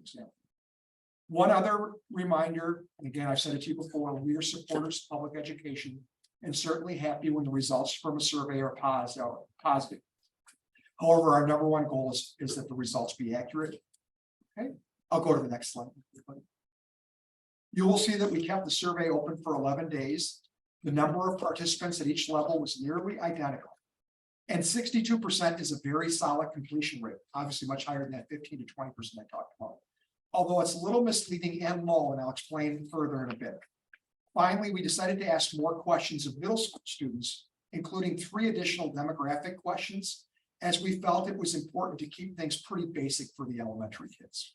example. One other reminder, and again, I've said it to you before, we are supporters of public education and certainly happy when the results from a survey are positive. However, our number one goal is that the results be accurate. Okay, I'll go to the next slide. You will see that we kept the survey open for 11 days. The number of participants at each level was nearly identical. And 62% is a very solid completion rate, obviously much higher than that 15 to 20% I talked about. Although it's a little misleading and low, and I'll explain further in a bit. Finally, we decided to ask more questions of middle school students, including 3 additional demographic questions, as we felt it was important to keep things pretty basic for the elementary kids.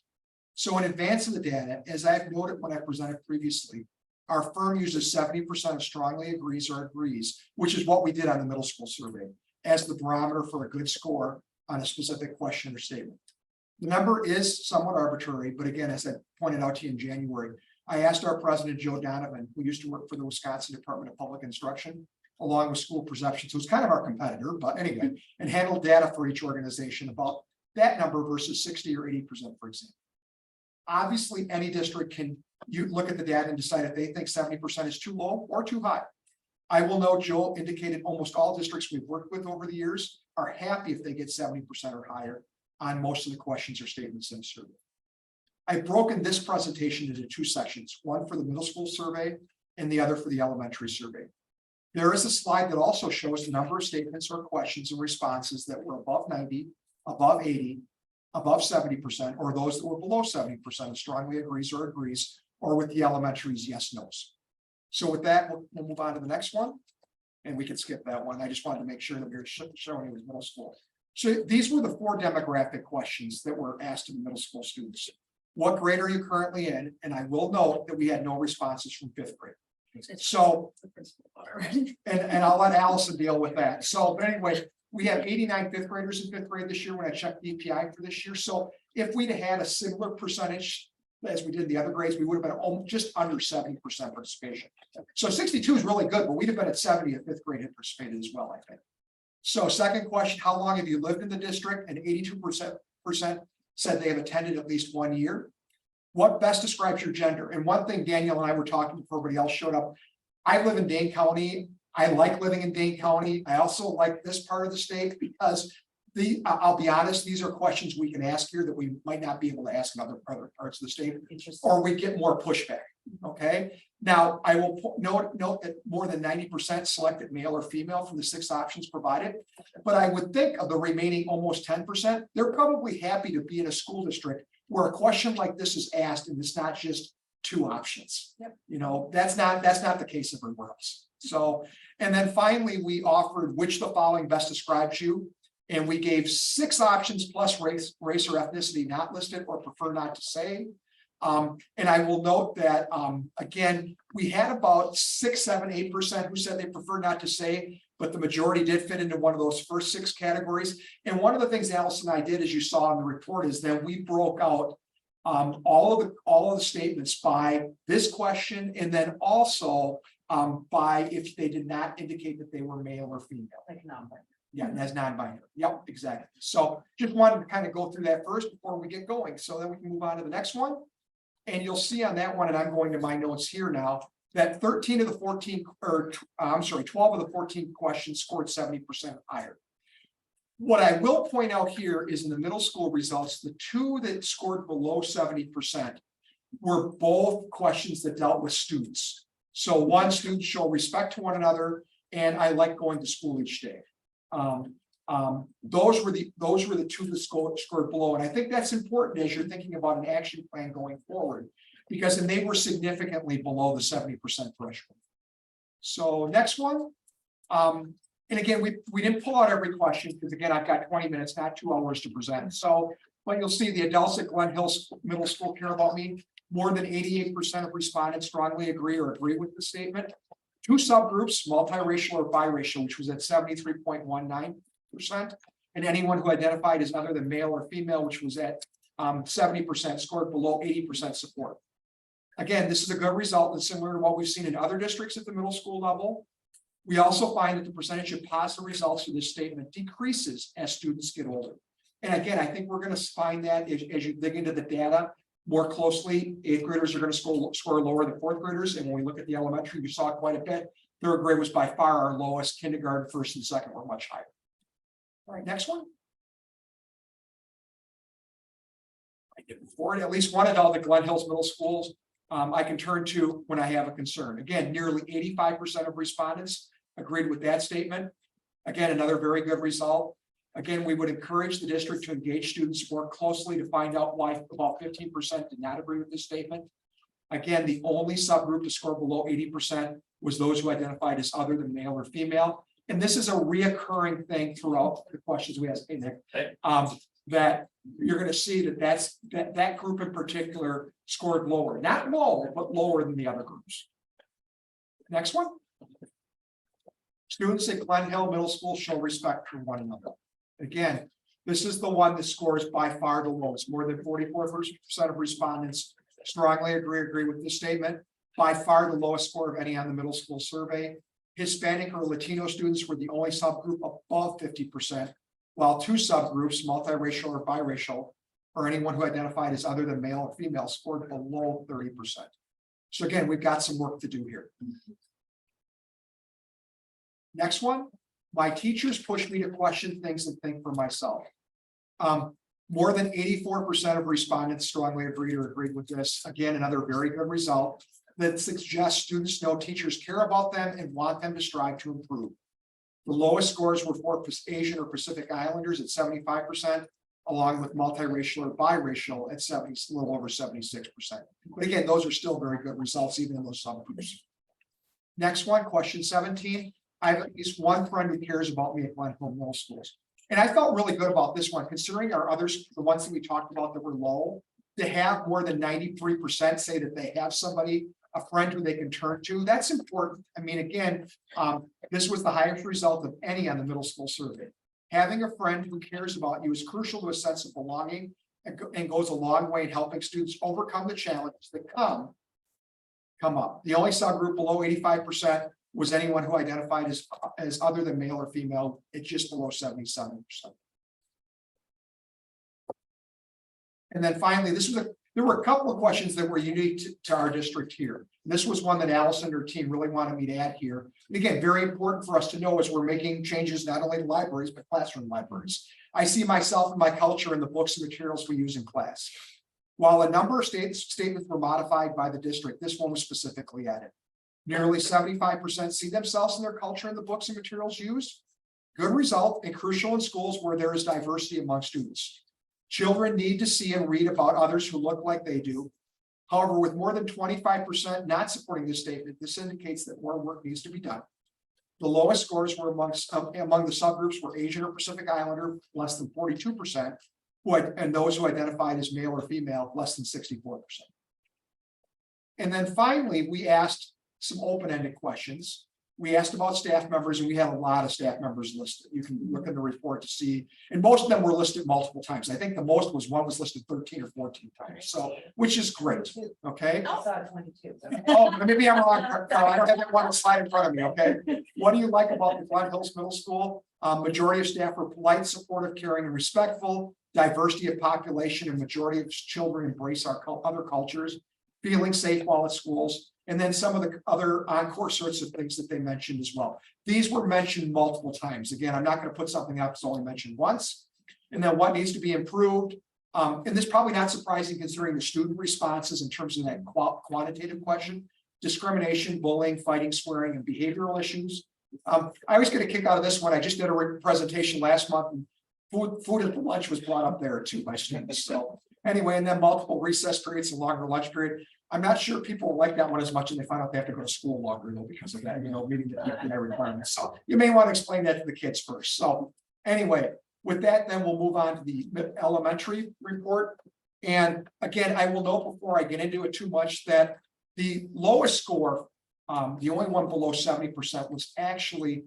So in advance of the data, as I've noted when I presented previously, our firm uses 70% of strongly agrees or agrees, which is what we did on the middle school survey, as the barometer for a good score on a specific question or statement. The number is somewhat arbitrary, but again, as I pointed out to you in January, I asked our president, Joe Donovan, who used to work for the Wisconsin Department of Public Instruction, along with School Perception, so it's kind of our competitor, but anyway, and handled data for each organization about that number versus 60 or 80%, for example. Obviously, any district can look at the data and decide if they think 70% is too low or too high. I will note Joe indicated almost all districts we've worked with over the years are happy if they get 70% or higher on most of the questions or statements in the survey. I've broken this presentation into 2 sections, one for the middle school survey and the other for the elementary survey. There is a slide that also shows the number of statements or questions and responses that were above 90, above 80, above 70%, or those that were below 70% of strongly agrees or agrees, or with the elementaries, yes, no's. So with that, we'll move on to the next one, and we can skip that one. I just wanted to make sure that we were showing it was middle school. So these were the 4 demographic questions that were asked to the middle school students. What grade are you currently in? And I will note that we had no responses from 5th grade. So, and I'll let Allison deal with that. So, but anyway, we have 89 5th graders in 5th grade this year when I checked the EPI for this year. So if we'd had a similar percentage as we did the other grades, we would have been just under 70% participation. So 62 is really good, but we'd have been at 70 if 5th grade had participated as well, I think. So second question, how long have you lived in the district? And 82% said they have attended at least 1 year. What best describes your gender? And one thing Daniel and I were talking before everybody else showed up. I live in Dane County. I like living in Dane County. I also like this part of the state because I'll be honest, these are questions we can ask here that we might not be able to ask in other parts of the state, or we get more pushback. Okay. Now I will note that more than 90% selected male or female from the 6 options provided, but I would think of the remaining almost 10%, they're probably happy to be in a school district where a question like this is asked and it's not just 2 options. Yep. You know, that's not the case everywhere else. So, and then finally, we offered which the following best describes you. And we gave 6 options plus race or ethnicity not listed or prefer not to say. And I will note that, again, we had about 6, 7, 8% who said they prefer not to say, but the majority did fit into one of those first 6 categories. And one of the things Allison and I did, as you saw in the report, is that we broke out all of the statements by this question, and then also by if they did not indicate that they were male or female. Like non-binary. Yeah, that's non-binary. Yep, exactly. So just wanted to kind of go through that first before we get going, so then we can move on to the next one. And you'll see on that one, and I'm going to my notes here now, that 13 of the 14, or I'm sorry, 12 of the 14 questions scored 70% higher. What I will point out here is in the middle school results, the 2 that scored below 70% were both questions that dealt with students. So one, students show respect to one another, and I like going to school each day. Those were the 2 that scored below, and I think that's important as you're thinking about an action plan going forward, because then they were significantly below the 70% threshold. So next one, and again, we didn't pull out every question because again I've got 20 minutes, not 2 hours to present. So, but you'll see the adults at Glen Hill Middle School care about me. More than 88% of respondents strongly agree or agree with the statement. 2 subgroups, multiracial or biracial, which was at 73.19%, and anyone who identified as other than male or female, which was at 70%, scored below 80% support. Again, this is a good result and similar to what we've seen in other districts at the middle school level. We also find that the percentage of positive results for this statement decreases as students get older. And again, I think we're going to find that as you dig into the data, More closely, 8th graders are going to score lower than 4th graders. And when we look at the elementary, we saw quite a bit. 3rd grade was by far our lowest. Kindergarten, 1st and 2nd were much higher. All right, next one. I did before it, at least one adult at Glen Hills Middle Schools I can turn to when I have a concern. Again, nearly 85% of respondents agreed with that statement. Again, another very good result. Again, we would encourage the district to engage students more closely to find out why about 15% did not agree with this statement. Again, the only subgroup to score below 80% was those who identified as other than male or female. And this is a reoccurring thing throughout the questions we ask, Nick, that you're going to see that group in particular scored lower, not low, but lower than the other groups. Next one. Students at Glen Hill Middle School show respect for one another. Again, this is the one that scores by far the lowest. More than 44% of respondents strongly agree with this statement. By far the lowest score of any on the middle school survey. Hispanic or Latino students were the only subgroup above 50%, while 2 subgroups, multiracial or biracial, or anyone who identified as other than male or female, scored below 30%. So again, we've got some work to do here. Next one, my teachers push me to question things and think for myself. More than 84% of respondents strongly agreed with this. Again, another very good result that suggests students know teachers care about them and want them to strive to improve. The lowest scores were for Asian or Pacific Islanders at 75%, along with multiracial or biracial at 70, a little over 76%. But again, those are still very good results, even in those subgroups. Next one, question 17. I have at least one friend who cares about me at Glen Hill Middle Schools. And I felt really good about this one, considering our others, the ones that we talked about that were low, to have more than 93% say that they have somebody, a friend who they can turn to. That's important. I mean, again, this was the highest result of any on the middle school survey. Having a friend who cares about you is crucial to a sense of belonging and goes a long way in helping students overcome the challenges that come up. The only subgroup below 85% was anyone who identified as other than male or female. It's just below 77%. And then finally, there were a couple of questions that were unique to our district here. And this was one that Allison and her team really wanted me to add here. And again, very important for us to know as we're making changes, not only to libraries, but classroom libraries. I see myself and my culture in the books and materials we use in class. While a number of statements were modified by the district, this one was specifically added. Nearly 75% see themselves in their culture in the books and materials used. Good result and crucial in schools where there is diversity among students. Children need to see and read about others who look like they do. However, with more than 25% not supporting this statement, this indicates that more work needs to be done. The lowest scores were among the subgroups were Asian or Pacific Islander, less than 42%, and those who identified as male or female, less than 64%. And then finally, we asked some open-ended questions. We asked about staff members, and we had a lot of staff members listed. You can look in the report to see, and most of them were listed multiple times. I think the most was one was listed 13 or 14 times, so which is great. Okay. I saw 22. Oh, maybe I'm wrong, Carl. I don't have that one slide in front of me. Okay. What do you like about the Glen Hills Middle School? Majority of staff are polite, supportive, caring, and respectful. Diversity of population and majority of children embrace our other cultures. Feeling safe while at schools. And then some of the other encore sorts of things that they mentioned as well. These were mentioned multiple times. Again, I'm not going to put something up that's only mentioned once. And then what needs to be improved. And this is probably not surprising considering the student responses in terms of that quantitative question. Discrimination, bullying, fighting, swearing, and behavioral issues. I always get a kick out of this one. I just did a presentation last month. And food at the lunch was brought up there too by students. So anyway, and then multiple recess periods and longer lunch period. I'm not sure people like that one as much, and they find out they have to go to school longer though because of that, meeting the requirements. So you may want to explain that to the kids first. So anyway, with that, then we'll move on to the elementary report. And again, I will note before I get into it too much that the lowest score, the only one below 70% was actually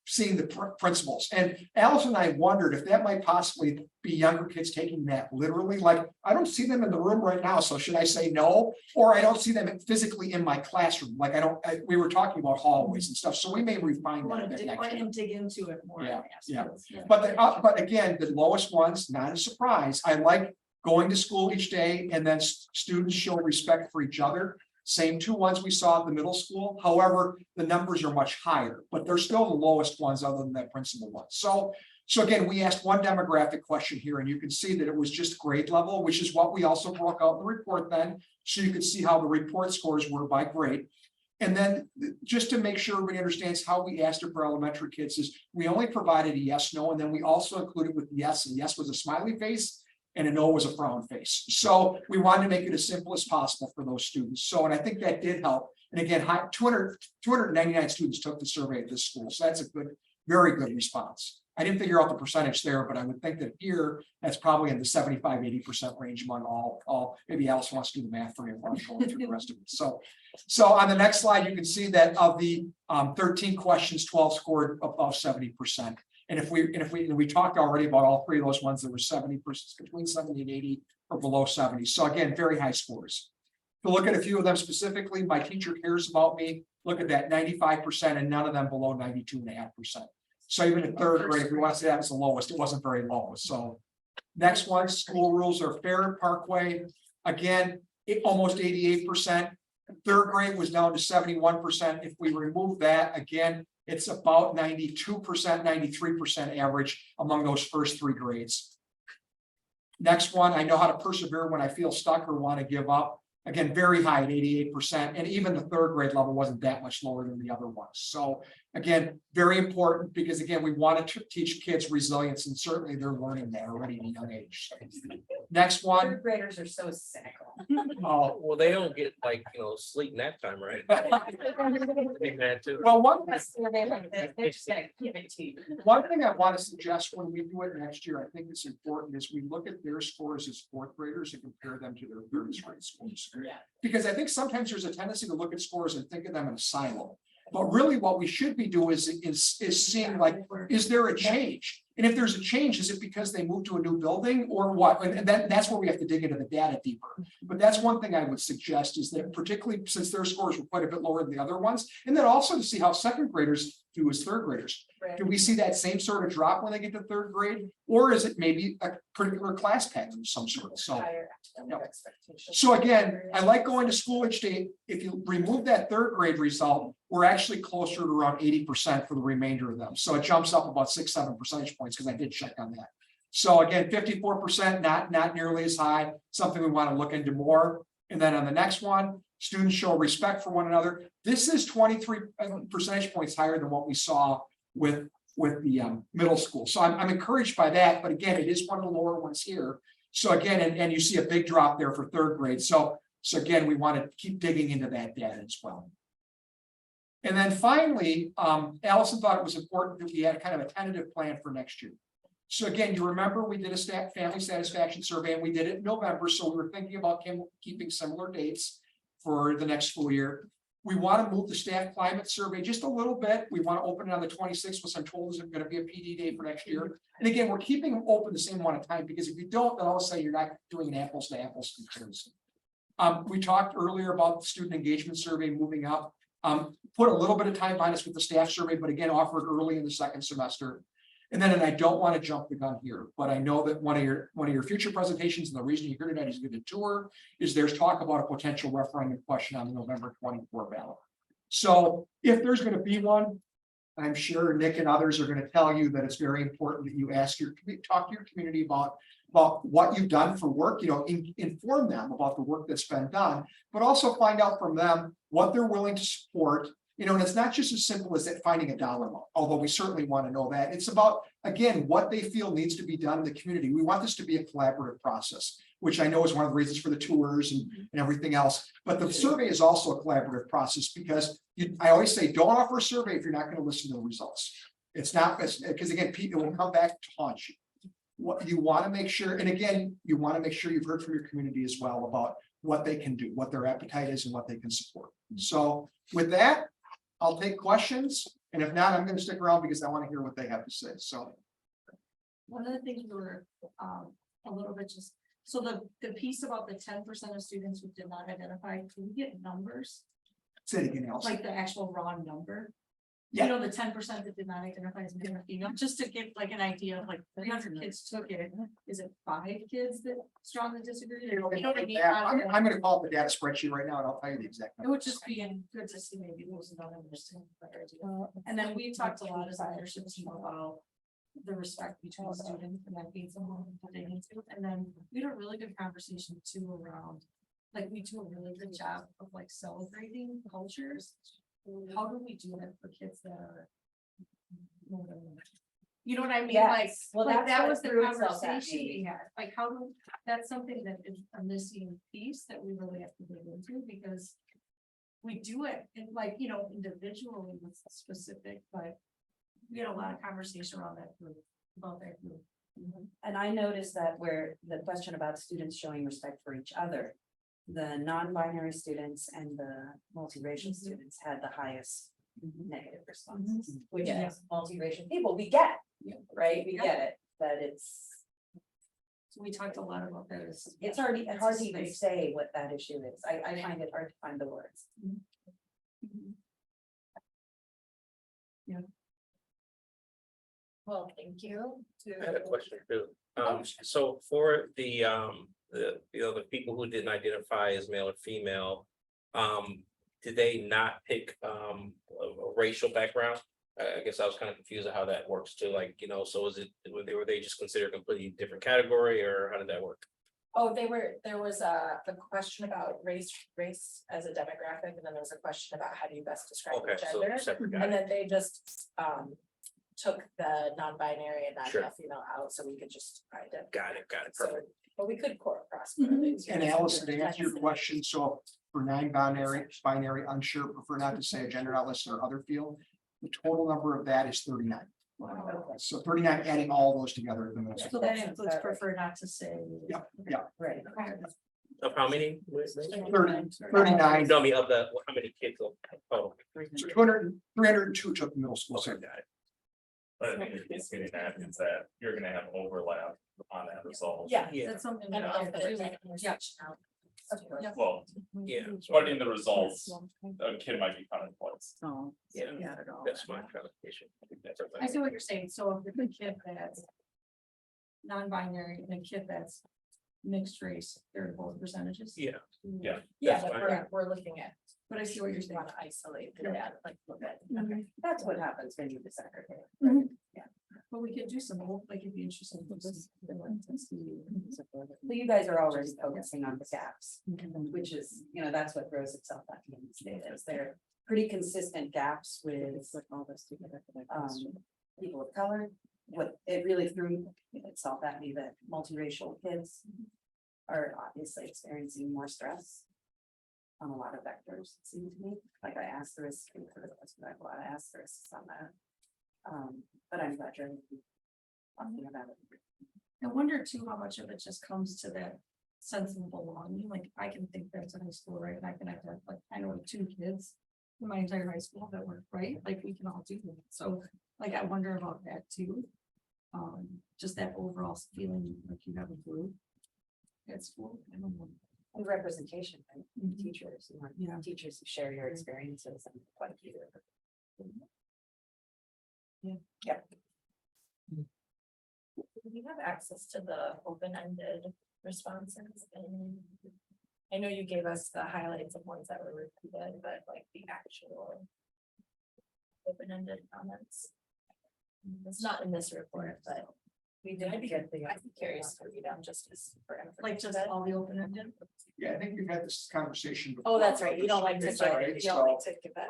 seeing the principals. And Alice and I wondered if that might possibly be younger kids taking that literally. Like, I don't see them in the room right now, so should I say no? Or I don't see them physically in my classroom. Like we were talking about hallways and stuff, so we may refine that. Dig into it more. Yeah. But again, the lowest ones, not a surprise. I like going to school each day, and then students show respect for each other. Same two ones we saw at the middle school. However, the numbers are much higher, but they're still the lowest ones other than that principal one. So again, we asked one demographic question here, and you can see that it was just grade level, which is what we also broke out in the report then. So you could see how the report scores were by grade. And then just to make sure everybody understands how we asked it for elementary kids is we only provided a yes, no, and then we also included with yes, and yes was a smiley face and a no was a frown face. So we wanted to make it as simple as possible for those students. So, and I think that did help. And again, 299 students took the survey at this school. So that's a good, very good response. I didn't figure out the percentage there, but I would think that here, that's probably in the 75–80% range among all, maybe Alice wants to do the math for me while I'm going through the rest of it. So on the next slide, you can see that of the 13 questions, 12 scored above 70%. And if we talked already about all three of those ones that were 70%, between 70 and 80 or below 70. So again, very high scores. To look at a few of them specifically, my teacher cares about me. Look at that, 95%, and none of them below 92.5%. So even in third grade, if we want to say that was the lowest, it wasn't very low. So next one, school rules are fair at Parkway. Again, almost 88%. Third grade was down to 71%. If we remove that, again, it's about 92%, 93% average among those first three grades. Next one, I know how to persevere when I feel stuck or want to give up. Again, very high at 88%. And even the third grade level wasn't that much lower than the other ones. So again, very important because again, we want to teach kids resilience, and certainly they're learning that already at a young age. Next one. Third graders are so cynical. Oh, Well, they don't get like, sleep nap time, right? Big man too. well, one They're just gonna give it to you. One thing I want to suggest when we do it next year, I think it's important, is we look at their scores as fourth graders and compare them to their third grade scores. Yeah. Because I think sometimes there's a tendency to look at scores and think of them in a silo. But really what we should be doing is seeing, like, is there a change? And if there's a change, is it because they moved to a new building or what? And that's where we have to dig into the data deeper. But that's one thing I would suggest, is that particularly since their scores were quite a bit lower than the other ones, and then also to see how second graders do as third graders. Right. Do we see that same sort of drop when they get to third grade? Or is it maybe a particular class pattern of some sort? So Higher academic Yep. expectations. so again, I like going to school each day. If you remove that third grade result, we're actually closer to around 80% for the remainder of them. So it jumps up about 6–7 percentage points, because I did check on that. So again, 54%, not nearly as high, something we want to look into more. And then on the next one, students show respect for one another. This is 23 percentage points higher than what we saw with the middle school. So I'm encouraged by that, but again, it is one of the lower ones here. So again, and you see a big drop there for third grade. So again, we want to keep digging into that data as well. And then finally, Allison thought it was important that we had kind of a tentative plan for next year. So again, you remember we did a family satisfaction survey, and we did it in November. So we were thinking about keeping similar dates for the next school year. We want to move the staff climate survey just a little bit. We want to open it on the 26th, which I'm told is going to be a PD day for next year. And again, we're keeping them open the same amount of time, because if you don't, then all of a sudden you're not doing an apples to apples comparison. We talked earlier about the student engagement survey moving up. Put a little bit of time behind us with the staff survey, but again, offered early in the second semester. And I don't want to jump the gun here, but I know that one of your future presentations, and the reason you're here tonight is to give a tour, is there's talk about a potential referendum question on the November 24 ballot. So if there's going to be one, I'm sure Nick and others are going to tell you that it's very important that you talk to your community about what you've done for work, inform them about the work that's been done, but also find out from them what they're willing to support. And it's not just as simple as that finding a dollar amount, although we certainly want to know that. It's about, again, what they feel needs to be done in the community. We want this to be a collaborative process, which I know is one of the reasons for the tours and everything else. But the survey is also a collaborative process, because I always say, don't offer a survey if you're not going to listen to the results. It's not, because again, people will come back to haunt you. What you want to make sure, and again, you want to make sure you've heard from your community as well about what they can do, what their appetite is, and what they can support. So with that, I'll take questions, and if not, I'm going to stick around because I want to hear what they have to say. So One of the things we were a little bit just, so the piece about the 10% of students who did not identify, can we get numbers? say it again, Allison. Like the actual raw number? Yeah. You know, the 10% that did not identify as male or female, just to give like an idea of like 300 kids took it. Is it 5 kids that strongly disagree? Or, you know what I mean? I'm gonna call up the data spreadsheet right now and I'll tell you the exact It number. would just be good to see maybe those that don't understand. better idea. And then we talked a lot as a leadership team about the respect between students and that being someone that they need to. And then we had a really good conversation too around, like, we do a really good job of like celebrating cultures. How do we do that for kids that are? You know what I mean? Like, Yes, well, like that's that what was the threw itself at conversation me. we had, like, how do, that's something that is a missing piece that we really have to dig into, because. We do it in like, you know, individually with specific, but we had a lot of conversation around that group, about that group. And I noticed that where the question about students showing respect for each other, the non-binary students and the multiracial students had the highest negative responses, which Yeah. is multiracial people, we get, Yeah. right? We Yeah. get it, but So we talked a lot about that. it's already hard to even say what that issue is. I find it hard to find the words. Well, thank you. I had a question too. Oh, sure. So for the, you know, the people who didn't identify as male or female, did they not pick, a racial background? I guess I was kind of confused at how that works too, like, you know, so is it, were they just considered a completely different category, or how did that work? Oh, there was a question about race as a demographic, and then there was a question about how do you best describe Okay, so gender? separate guy. And then they just took the non-binary and Sure. non-female out, so we could just identify. Got it, So, perfect. but we could cross. And Allison, to answer your question, so for non-binary, unsure, prefer not to say a gender not listed or other field. The total number of that is 39. So 39, adding all those together. is the middle So school. that includes prefer not to say. Yeah. Right. Of how many? 39. Tell me of the, how many kids? Oh, So 302 took the middle school. okay, So got it. But I think it's getting at is that you're gonna have overlap on that result. Yeah. Yeah, That's something. And that also we have there's to like do. more Yeah. section out. Yeah. Well, yeah, but in the results, a kid might be counted twice. yeah, that's my clarification. I think that's I see what you're saying, so if the kid that's non-binary and a kid that's mixed race, they're both percentages. Yeah. Yeah. Yeah, That's but fine. we're looking at, But I see what you're we saying. want to isolate that, like look at. That's what happens when you disaggregate. But we could do some, like, it'd be interesting. to see. So you guys are already focusing on the gaps, which is, you know, that's what throws itself at me in the state is they're pretty consistent gaps with people of color. What it really threw itself at me that multiracial kids are obviously experiencing more stress on a lot of vectors, it seemed to me. Like I asked the risk, I have a lot of asterisks on that. But I'm glad you're talking about it. I wonder too, how much of it just comes to that sense of belonging, like, I can think back to high school, right, and I can identify, like, I know 2 kids in my entire high school that were, right, like, we can all do that, so, like, I wonder about that too. Just that overall feeling like you have a group at school, I don't know. And representation, right? Teachers, you want Yeah. teachers who share your experiences and what you. Do we have access to the open-ended responses? And I know you gave us the highlights of ones that were repeated, but like the actual open-ended comments. It's not in this report, but we did get the, I'd be curious to read them just as for Like, just all the open-ended. Yeah, I think we've had this conversation. before. Oh, that's right, you don't like to, It's all right, you don't like so, to give that.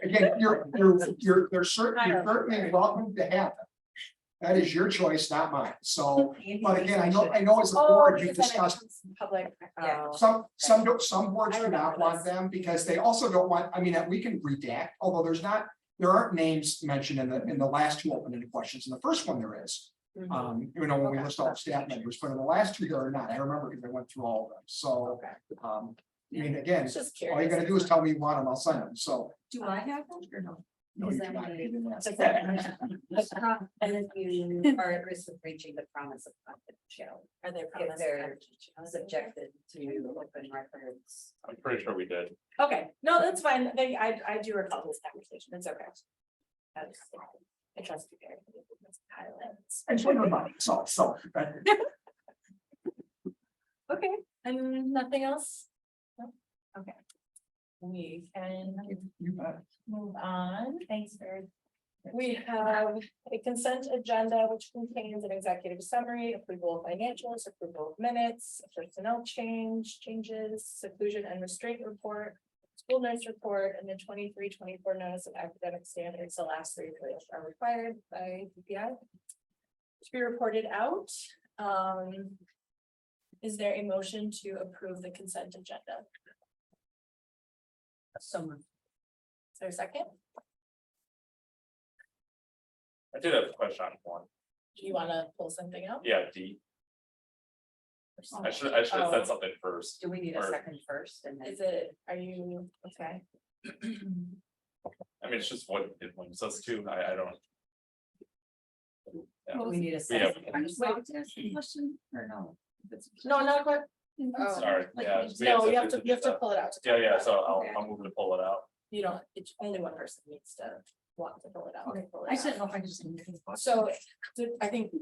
Again, you're certainly welcome to have them. That is your choice, not mine. So, but again, I know as a board, you've discussed. Public. Yeah. Some boards I do not remember want this. them because they also don't want, I mean, we can redact, although there aren't names mentioned in the last 2 open-ended questions. In the first one there is. You know, when we list all the staff members, but in the last 2 there are not. I remember because I went through all of them. So, I mean, again, It's just all you curious. gotta do is tell me you want them, I'll sign them. So. Do I have them or no? No, you do not. And if you are at risk of breaching the promise of confidentiality, Are they if promised? they're subjected to open records. I'm pretty sure we did. Okay, no, that's fine. I do recall this conversation. It's okay. I trust you, Gary. Highlights. I enjoy my money, so. Okay, and nothing else? No? Okay. We can You bet. move on. Thanks, Barry. We have a consent agenda which contains an executive summary, approval of financials, approval of minutes, personnel changes, seclusion and restraint report, school nurse report, and the 23-24 notice of academic standards. The last three of which are required by DPI to be reported out. Is there a motion to approve the consent agenda? So Is there a second? I did have a question on one. Do you want to pull something up? Yeah, D. I should have Oh. said something first. do we need a Or- second first and then? Is it, are you, okay? I mean, it's just what it limits us to. I don't. Do we need a We have- second? Are you allowed to ask a question or no? If it's- No, not quite. Oh. Sorry, Like, yeah. we- we No, such you have to, busy you have to stuff. pull it out. to Yeah, talk yeah, about so it. Okay. I'll move to pull it out. You don't, it's only one person needs to want to pull it out. Okay, Pull it I out. just didn't know if I could just. So, I think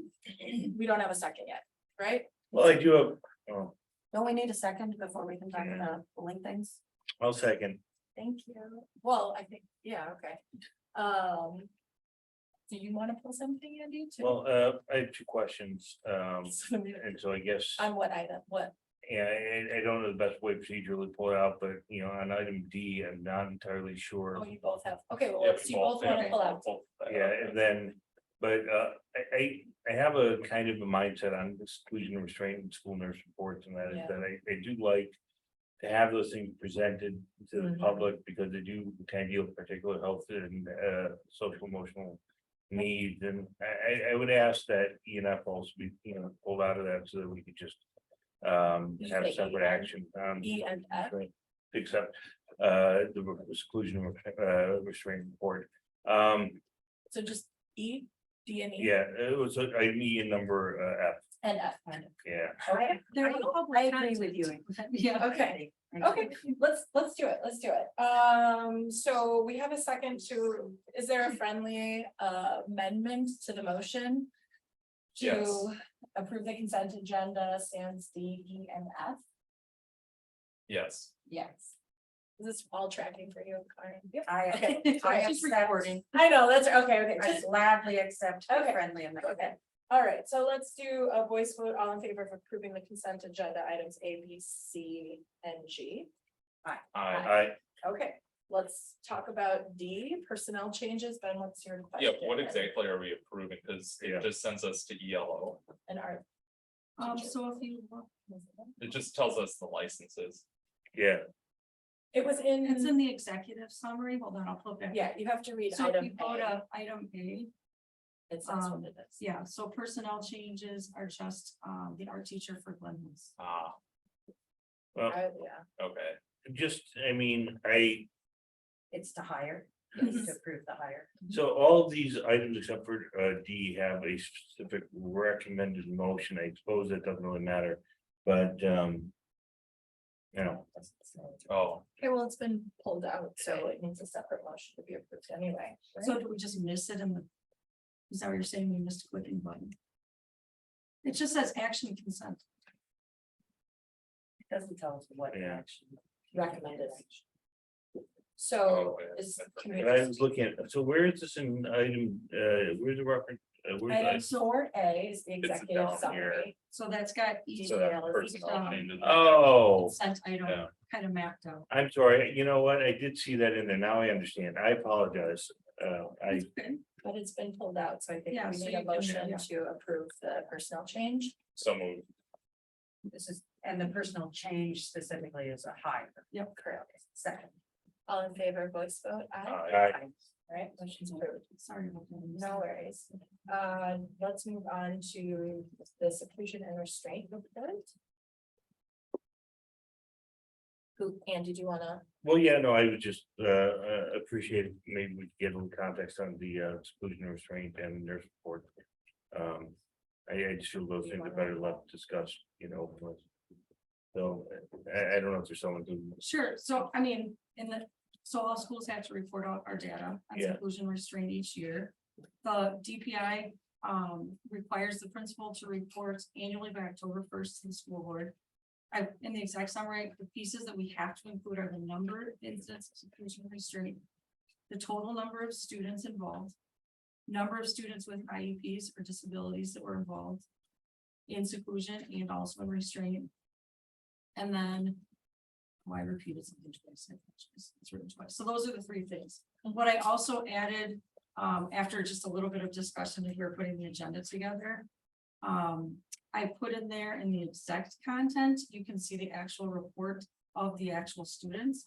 we don't have a second yet, right? Well, I do have, oh, Don't we need a second before we can talk about pulling things? I'll second. Thank you. Well, I think, yeah, okay. Do you want to pull something, Andy? too? Well, I have two questions, and so I guess, On what item, what? yeah, I don't know the best way procedurally to pull it out, but you know, on item D, I'm not entirely sure. Oh, you both have, okay, well, Yeah, let's- we you both want to yeah, pull out. both- Yeah, and then, but I have a kind of a mindset on exclusion and restraint and school nurse reports, and that is Yeah. that I do like. To have those things presented to the Mhm. public, because they do kind of deal with particular health and social emotional. Needs, and I would ask that ENF also be, you know, pulled out of that so that we could just. You Have say separate E and- action. E and F? Except the exclusion restraint report. So just E, D and E? Yeah, it was, I need a number F, And F. yeah. Okay, There I are agree public with you. content. Yeah. okay, okay, let's do it, let's do it. So we have a second to, is there a friendly amendment to the motion? Yes. To approve the consent agenda stands D, E, and F? Yes, Yes. Is this all tracking for you, Karen? I, Okay. I She's accept, recording. I know, that's, okay, I just, gladly accept the Okay. friendly amendment. okay. All right, so let's do a voice vote, all in favor of approving the consent agenda items A, B, C, and G. I, Okay, let's talk about D, personnel changes. Ben, what's your yeah, question? what exactly are we approving? Because Yeah. it just sends us to ELO. And our. So if you look, It just tells us the licenses. Yeah, It was it's in, in the executive summary. Hold on, I'll flip back. yeah, you have to read So if you item go A. to item A, It says what it is. yeah, so personnel changes are just the art teacher for Glenwood. Ah, well, Yeah, okay. just, I mean, It's to hire, Yes. to approve the hire. so all of these items except for D have a specific recommended motion. I suppose that doesn't really matter, but you know, Oh, okay, well, it's been pulled out, so it needs a separate motion to be approved anyway. right? So do we just miss it in the? Is that what you're saying? We missed a clicking button? It just says action consent. It doesn't tell us what Yeah. action. Recommended. Oh, So yeah, is. that's can we and I just- was looking at, so where is this in item, where's the reference? Item four A is the down executive here. summary. So that's got each so that Detail is personnel done. changes. Oh, consent item Yeah. kind of mapped out. I'm sorry, you know what, I did see that in there, now I understand, I apologize, I, Okay. But it's been pulled out, so I think Yeah, we so need you a can- motion yeah. to approve the personnel change. So moved. This is, and the personal change specifically is a hire. Correct. Second. All in favor, voice vote, aye. I, All right, motion's approved. Sorry about that. No worries. Let's move on to the seclusion and restraint report. Who, Andy, do you wanna? well, yeah, no, I would just, appreciate it. Maybe we could get a little context on the, exclusion and restraint and nurse report. I just feel those things are better left discussed, you know, openly. So, I don't know if there's someone who, Sure, so I mean, in the, So all schools have to report out our data on Yeah. seclusion restraint each year. The DPI requires the principal to report annually by October 1st to the school board. In the exact summary, the pieces that we have to include are the number of incidents of seclusion restraint, the total number of students involved, number of students with IEPs or disabilities that were involved in seclusion and also in restraint. And then, I repeated something twice. It's written twice. So those are the three things. What I also added, after just a little bit of discussion as we were putting the agenda together, I put in there in the exact content, you can see the actual report of the actual students.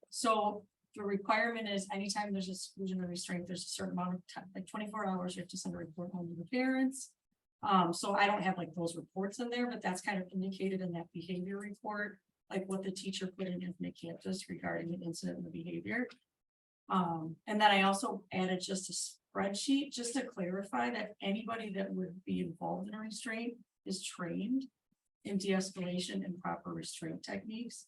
So the requirement is anytime there's a seclusion or restraint, there's a certain amount of time, like 24 hours, you have to send a report home to the parents. So I don't have like those reports in there, but that's kind of indicated in that behavior report, like what the teacher put in Infinite Campus regarding the incident and the behavior. And then I also added just a spreadsheet just to clarify that anybody that would be involved in a restraint is trained in de-escalation and proper restraint techniques.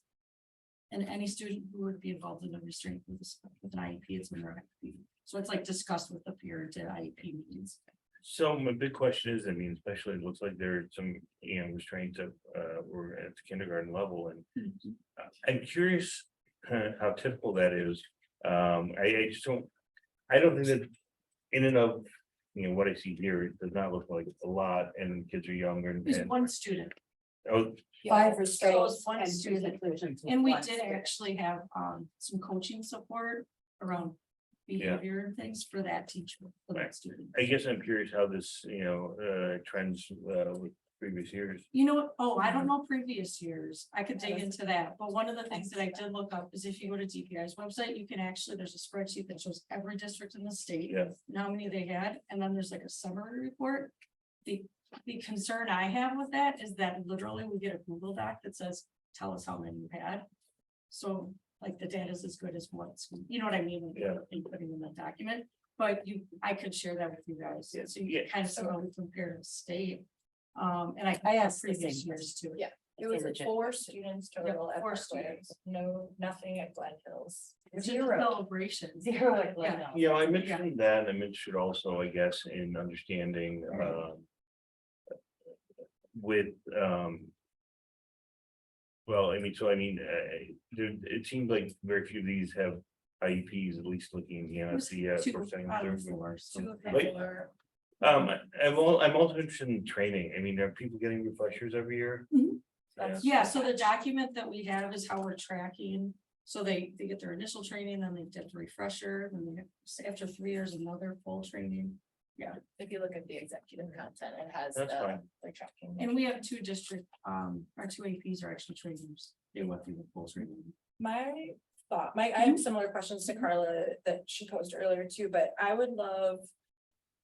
And any student who would be involved in a restraint with an IEP, it's in their IEP. So it's like discussed with the parent at IEP meetings. So my big question is, I mean, especially it looks like there are some, restraints of, were at the kindergarten level, and I'm curious how typical that is. I just don't, I don't think that in and of, what I see here, it does not look like a lot, and kids are younger There's and, one student. oh, 5 So restraints it's one and 2 student. seclusions. with And we one did student. actually have some coaching support around behavior and things for that teacher, for that student. I guess I'm curious how this, trends, with previous years. You know, oh, I don't know previous years. I could dig into that, but one of the things that I did look up is if you go to DPI's website, you can actually, there's a spreadsheet that shows every district in the state. Yeah. And how many they had, and then there's like a summary report. The concern I have with that is that literally we get a Google Doc that says, tell us how many you had. So like the data is as good as what's, you know what I mean? Like, Yeah. putting in the document, but I could share that with you guys. Yeah. So you can kind of see how we compare to the state. And I I have asked the previous same years too. Yeah. It was Legit. 4 students total at 4 Parkway, students. no, nothing at Glen Hills. It's a Zero. celebration. 0 at Yeah. Glendale. I'm interested in that, and I'm interested also, I guess, in understanding, with, well, it seems like very few of these have IEPs, at least looking, It at was the. two first, second, out of third. 4, so- 2 of them Wait. were. I'm also interested in training. I mean, are people getting refreshers every year? Mhm. That's- Yeah, so the document that we have is how we're tracking. So they get their initial training, then they get the refresher, then they have, after 3 years, another full training. If you look at the executive content, it has That's fine. the tracking. And we have 2 district, our 2 APs are actually trainers. They went through the full training. My thought, I have similar questions to Carla that she posed earlier too, but I would love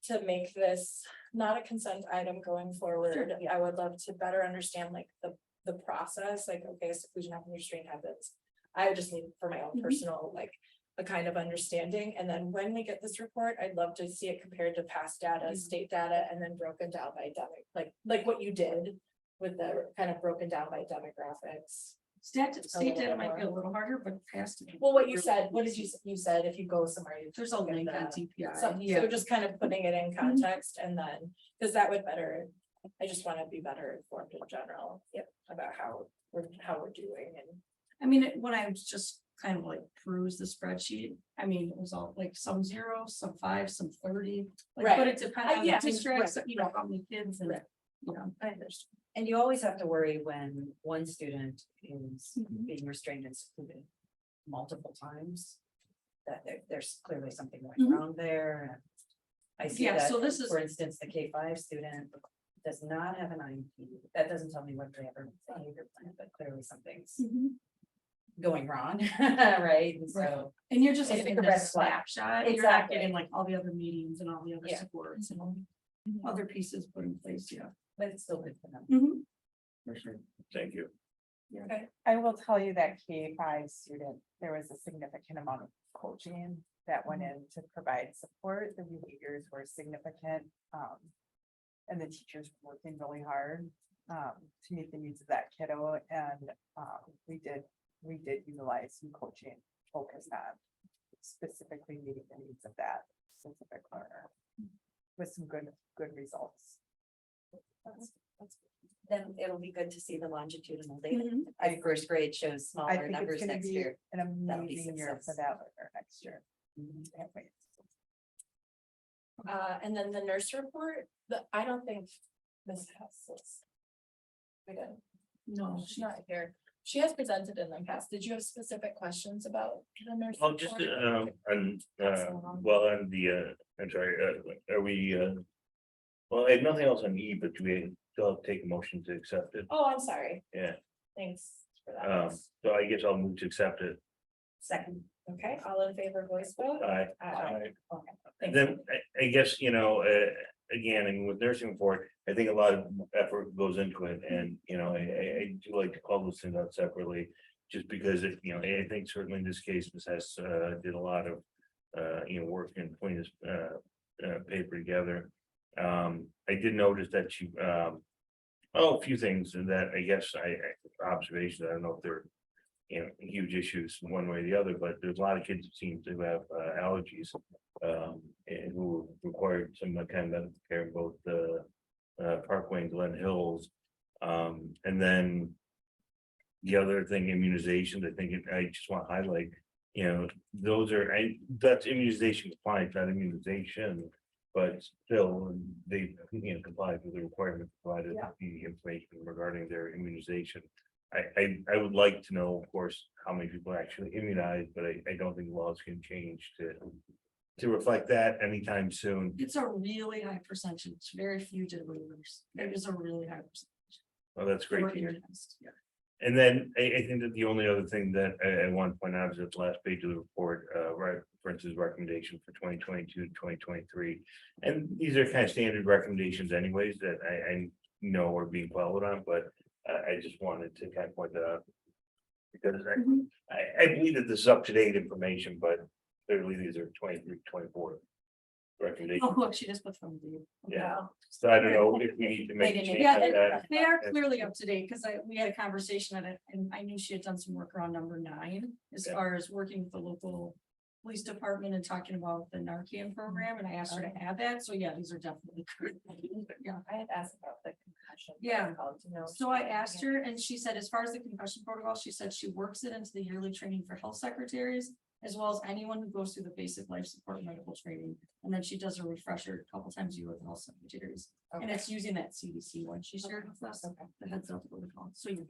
to make this not a consent item going forward. Sure. I would love to better understand like the process, like, okay, seclusion happens, restraint happens. I just need for my own Mhm. personal, like, a kind of understanding. And then when we get this report, I'd love to see it compared to past data, state data, and then broken down by like what you did with the kind of broken down by demographics. State little data bit might be a more. little harder, but past. Well, what you said, what did you said, if you go somewhere, you There's a look at link on the- TPI. So just kind of putting it in context and then, because that would better, I just want to be better informed in general. Yep. About how we're doing and. I mean, when I was just kind of like peruse the spreadsheet, I mean, it was all like some 0, some 5, some 30. Like, Right. but it depends on the yeah, I mean, districts, right, you know, how many kids and, Right. you know. I understand. And you always have to worry when one student is Mhm. being restrained and secluded multiple times. That there's clearly something going Mhm. wrong there. And I see Yeah, that, so this is- for instance, the K-5 student does not have an IEP. That doesn't tell me what they have a behavior plan, but clearly something's going wrong, right? And so, And you're just It's getting a the red flag. snapshot, you're not Exactly. getting like all the other meetings and all the other Yeah. supports and other pieces put in place, yeah. but it's still good for them. For sure. Thank you. I will tell you that K-5 student, there was a significant amount of coaching that went in to provide support. The behaviors were significant. And the teachers were working really hard to meet the needs of that kiddo. And we did utilize some coaching focused on specifically meeting the needs of that specific learner. With some good results. Then it'll be good to see the longitudinal data. Mhm. I first grade shows I smaller think it's numbers gonna next be year. an That'll be amazing year for success. that learner next year. Can't wait. And then the nurse report, I don't think Miss Hess is. We didn't, No, she's not here. She has presented in the past. Did you have specific questions about the nurse? Oh, just, report? well, on the, I'm sorry, are we, well, I have nothing else on E, but do we still have to take a motion to accept it? Oh, I'm sorry. Yeah, Thanks for that. so I guess I'll move to accept it. Second. Okay, all in favor, voice vote? Aye. Aye. Okay. Thanks. Then I guess, you know, again, and with nursing report, I think a lot of effort goes into it, and, you know, I do like to call those things out separately. Just because it, you know, I think certainly in this case, Ms. Hess did a lot of, you know, work in putting this paper together. I did notice that she, a few things that I guess observations, I don't know if they're, you know, huge issues one way or the other, but there's a lot of kids that seem to have allergies. And who required some kind of medical care in both the Parkway and Glen Hills. And then the other thing, immunizations, I think I just want to highlight, you know, those are, that's immunization compliance, not immunization. But still, they, you know, comply with the requirement provided the information regarding their immunization. I would like to know, of course, how many people are actually immunized, but I don't think laws can change to reflect that anytime soon. It's a really high percentage. It's very few did waivers. It is a really high percentage. Well, that's great. For your test, yeah. And then I think that the only other thing that I want to point out is at the last page of the report, references recommendation for 2022 to 2023. And these are kind of standard recommendations anyways that I know are being followed on, but I just wanted to kind of point that out. Because I believe that this is up to date information, but clearly these are 23, 24 recommendations. Oh, look, she just put from the. Yeah. So I don't know if we need to make a change. Yeah, to that. they are clearly up to date, because we had a conversation on it, and I knew she had done some work around number 9. As Okay. far as working with the local police department and talking about the Narcan program, and I asked her to add that, so yeah, these are definitely correct. Yeah. I had asked about the concussion. Yeah. protocol to know if So she I was asked doing her, and she said, as far as the concussion protocol, she said she works it into the yearly training for health secretaries, as well as anyone who goes through the basic life support medical training. And then she does a refresher a couple times a year with the health secretaries. it. And Okay. it's using that CDC one she shared with us, Okay. the heads up protocol. So you.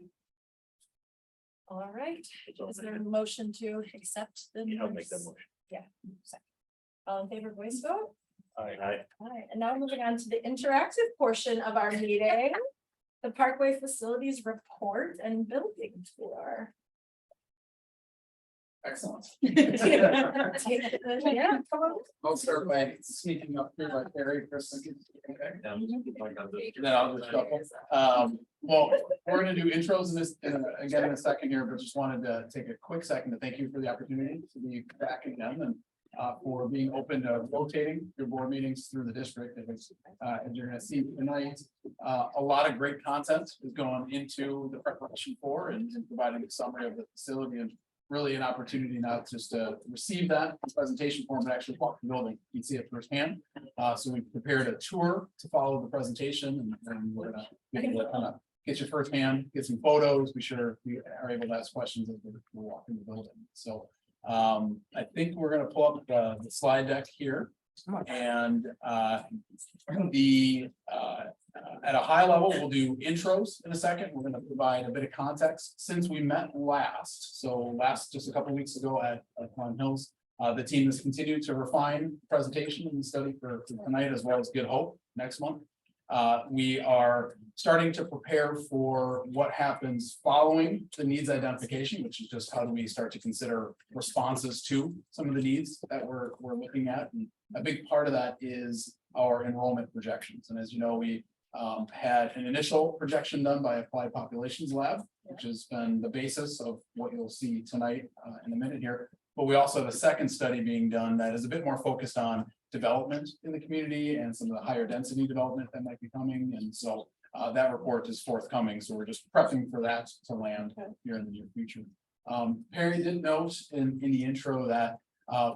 All right, is there a motion to accept the? Yeah, I'll make that nurse? motion. Yeah. Second. All in favor, voice vote? Aye. All right, and now moving on to the interactive portion of our meeting. The Parkway Facilities Report and Building Tour. Excellent. Yeah, come on. I'll start by sneaking up here like Harry, Chris. Okay. Then I'll just shuffle. Well, we're gonna do intros in this, again in a second here, but just wanted to take a quick second to thank you for the opportunity to be back again and for being open to rotating your board meetings through the district. As you're gonna see tonight, a lot of great content is going into the preparation for and providing a summary of the facility, and really an opportunity now just to receive that presentation form and actually walk the building. You can see it firsthand. So we prepared a tour to follow the presentation, and we're gonna be able to kind of get your firsthand, get some photos, be sure we are able to ask questions as we're walking the building. So I think we're gonna pull up the slide deck here. And at a high level, we'll do intros in a second. We're gonna provide a bit of context since we met last. So just a couple weeks ago at Glen Hills, the team has continued to refine presentation and study for tonight, as well as Good Hope next month. We are starting to prepare for what happens following the needs identification, which is just how do we start to consider responses to some of the needs that we're looking at. And a big part of that is our enrollment projections. And as you know, we had an initial projection done by Applied Populations Lab, which has been the basis of what you'll see tonight in a minute here. But we also have a second study being done that is a bit more focused on development in the community and some of the higher density development that might be coming. And so that report is forthcoming. So we're just prepping for that to land here in the near future. Perry did note in the intro that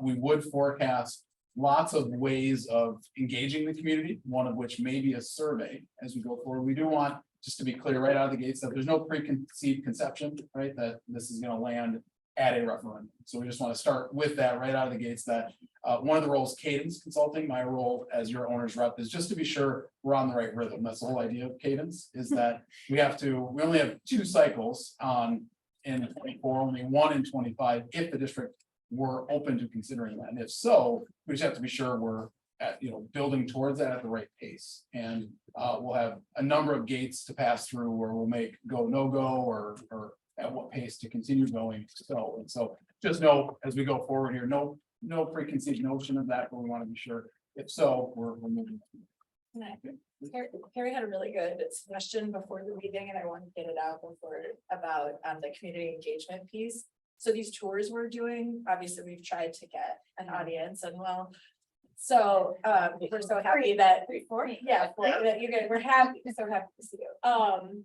We would forecast lots of ways of engaging the community, one of which may be a survey as we go forward. We do want, just to be clear right out of the gates, that there's no preconceived conception, right, that this is gonna land at a referendum. So we just want to start with that right out of the gates, that one of the roles Cadence Consulting, my role as your owner's rep, is just to be sure we're on the right rhythm. That's the whole idea of Cadence, is that we only have 2 cycles on in 24, only 1 in 25, if the district were open to considering that. And if so, we just have to be sure we're at, building towards that at the right pace. And we'll have a number of gates to pass through where we'll make go, no go, or at what pace to continue going. So just know as we go forward here, no preconceived notion of that, but we want to be sure. If so, we're moving. Harry had a really good suggestion before the meeting, and I want to get it out before about the community engagement piece. So these tours we're doing, obviously, we've tried to get an audience, and we're so happy that that you guys, we're so happy to see you.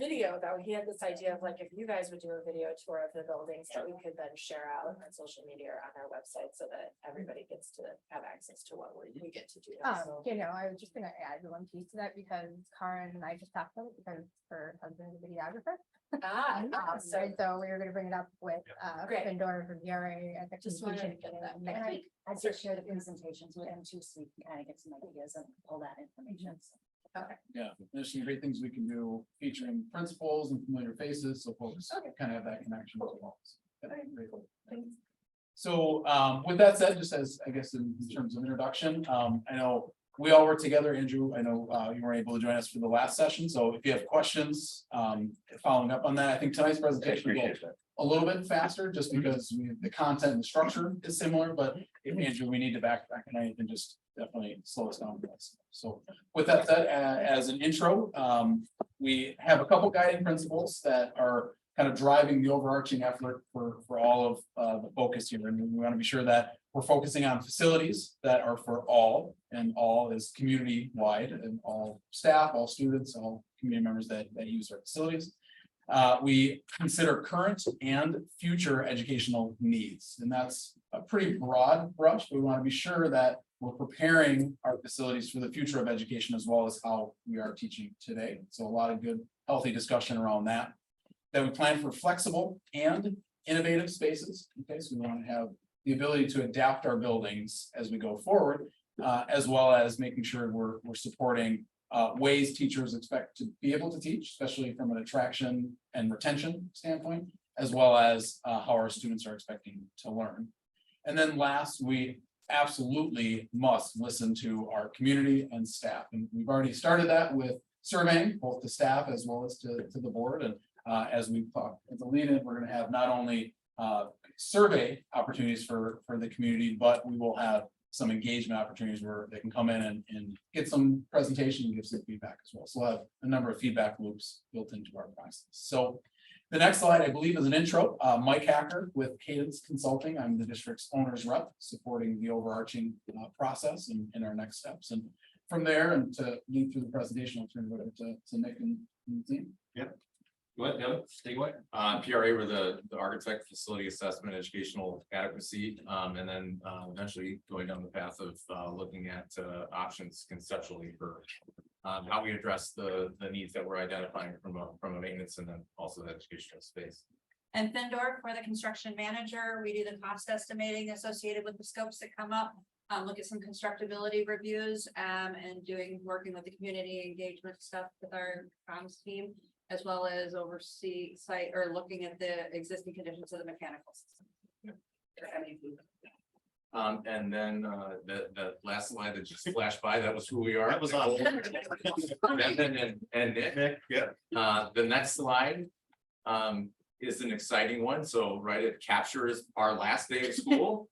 Video though, he had this idea of like, if you guys would do a video tour of the buildings that we could then share out on social media or on our website so that everybody gets to have access to what we get to do. So- I was just gonna add one piece to that because Karen and I just talked about it because her husband's a videographer. So So we were gonna bring it up with Great. Findor for Gary and the Just wanted to communication. get that And next I- week. I'd just share the presentations with them too, so we can kind of get some ideas and pull that information. Yeah, there's some great things we can do featuring principals and familiar faces, so folks kind of have that connection as well. Yeah, very cool. So with that said, just as I guess in terms of introduction, I know we all work together. Andrew, I know you weren't able to join us for the last session, so if you have questions following up on that, I think tonight's presentation will go a little bit faster just because the content and structure is similar, but if Andrew, we need to back and I can just definitely slow us down. So with that said, as an intro, we have a couple guiding principles that are kind of driving the overarching effort for all of the focus here. And we want to be sure that we're focusing on facilities that are for all, and all is community wide, and all staff, all students, all community members that use our facilities. We consider current and future educational needs, and that's a pretty broad brush, but we want to be sure that we're preparing our facilities for the future of education as well as how we are teaching today. So a lot of good, healthy discussion around that. That we plan for flexible and innovative spaces. Okay, so we want to have the ability to adapt our buildings as we go forward, as well as making sure we're supporting ways teachers expect to be able to teach, especially from an attraction and retention standpoint, as well as how our students are expecting to learn. And then last, we absolutely must listen to our community and staff. And we've already started that with surveying both the staff as well as to the board. And as we talk at the lead-in, we're going to have not only survey opportunities for the community, but we will have some engagement opportunities where they can come in and get some presentation and give some feedback as well. So we'll have a number of feedback loops built into our process. So the next slide, I believe, is an intro. Mike Hacker with Cadence Consulting. I'm the district's owner's rep, supporting the overarching process and our next steps. And from there, and to lead through the presentation, I'll turn it over to Nick and the team. Go ahead, Devin, take away. PRA were the architect, facility assessment, educational adequacy, and then eventually going down the path of looking at options conceptually for how we address the needs that we're identifying from a maintenance and then also the educational space. And Findor for the construction manager, we do the cost estimating associated with the scopes that come up. Look at some constructability reviews and working with the community engagement stuff with our comms team, as well as oversee site or looking at the existing conditions of the mechanical system. And then the last slide that just flashed by, that was who we are. That was awesome. And Nick, yeah. The next slide is an exciting one. So it captures our last day of school,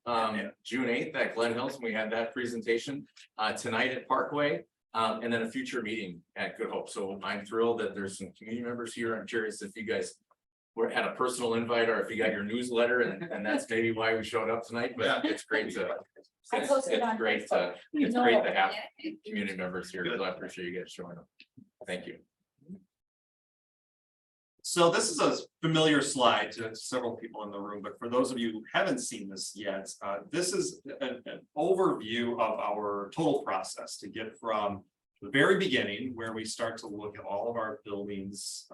June 8th at Glen Hills, and we had that presentation tonight at Parkway. And then a future meeting at Good Hope. So I'm thrilled that there's some community members here. I'm curious if you guys had a personal invite or if you got your newsletter, and that's maybe why we showed up tonight. But it's great to it's great to have community members here. So I appreciate you guys showing up. Thank you. So this is a familiar slide to several people in the room, but for those of you who haven't seen this yet, this is an overview of our total process to get from the very beginning, where we start to look at all of our buildings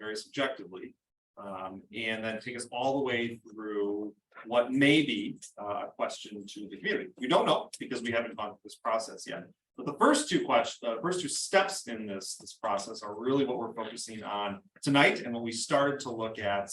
very subjectively, and then take us all the way through what may be a question to the community. We don't know because we haven't gone through this process yet. But the first two steps in this process are really what we're focusing on tonight, and what we started to look at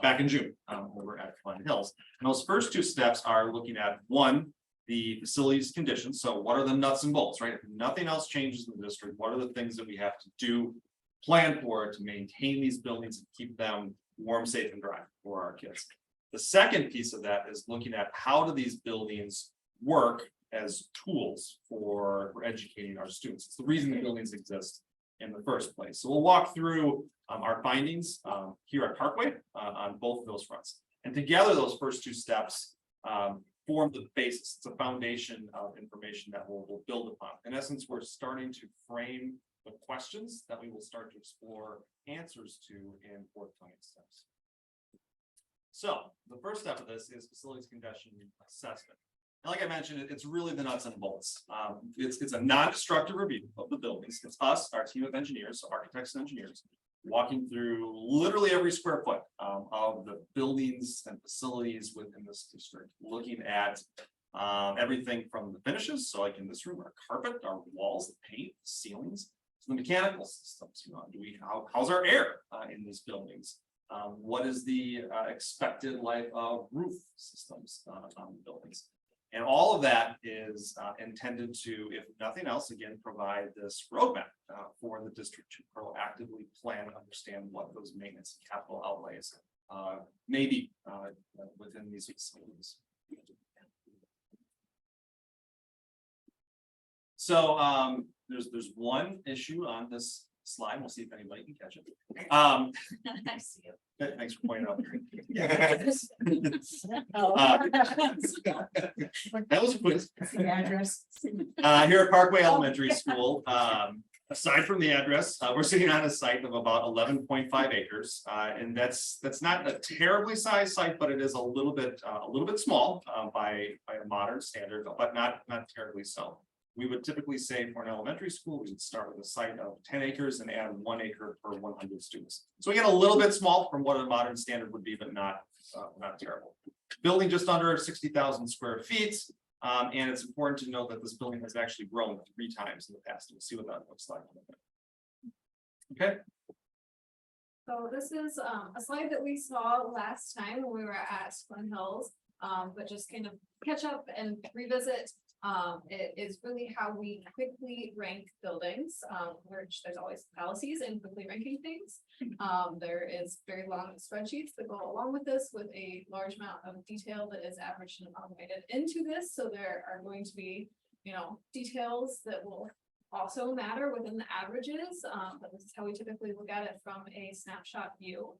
back in June over at Glen Hills. And those first two steps are looking at, one, the facilities conditions. So what are the nuts and bolts, right? If nothing else changes in the district, what are the things that we have to do, plan for, to maintain these buildings and keep them warm, safe, and dry for our kids? The second piece of that is looking at how do these buildings work as tools for educating our students. It's the reason the buildings exist in the first place. So we'll walk through our findings here at Parkway on both of those fronts. And together, those first two steps form the basis. It's a foundation of information that we'll build upon. In essence, we're starting to frame the questions that we will start to explore answers to in forthcoming steps. So the first step of this is facilities condition assessment. And like I mentioned, it's really the nuts and bolts. It's a non-destructive review of the buildings. It's us, our team of engineers, so architects and engineers, walking through literally every square foot of the buildings and facilities within this district, looking at everything from the finishes. So like in this room, our carpet, our walls, the paint, the ceilings, to the mechanical systems. You know, how's our air in these buildings? What is the expected life of roof systems on the buildings? And all of that is intended to, if nothing else, again, provide this roadmap for the district to proactively plan and understand what those maintenance and capital outlays may be within these facilities. So there's one issue on this slide. We'll see if anybody can catch it. I see you. Thanks for pointing out. That was a quiz. Address. Here at Parkway Elementary School, aside from the address, we're sitting on a site of about 11.5 acres, and that's not a terribly sized site, but it is a little bit small by a modern standard, but not terribly so. We would typically say for an elementary school, we would start with a site of 10 acres and add 1 acre per 100 students. So we get a little bit small from what a modern standard would be, but not terrible. Building just under 60,000 square feet. And it's important to note that this building has actually grown 3 times in the past. We'll see what that looks like. Okay. So this is a slide that we saw last time when we were at Glen Hills, but just kind of catch up and revisit. It is really how we quickly rank buildings, which there's always fallacies in quickly ranking things. There is very long spreadsheets that go along with this, with a large amount of detail that is averaged and amalgamated into this. So there are going to be, you know, details that will also matter within the averages, but this is how we typically look at it from a snapshot view.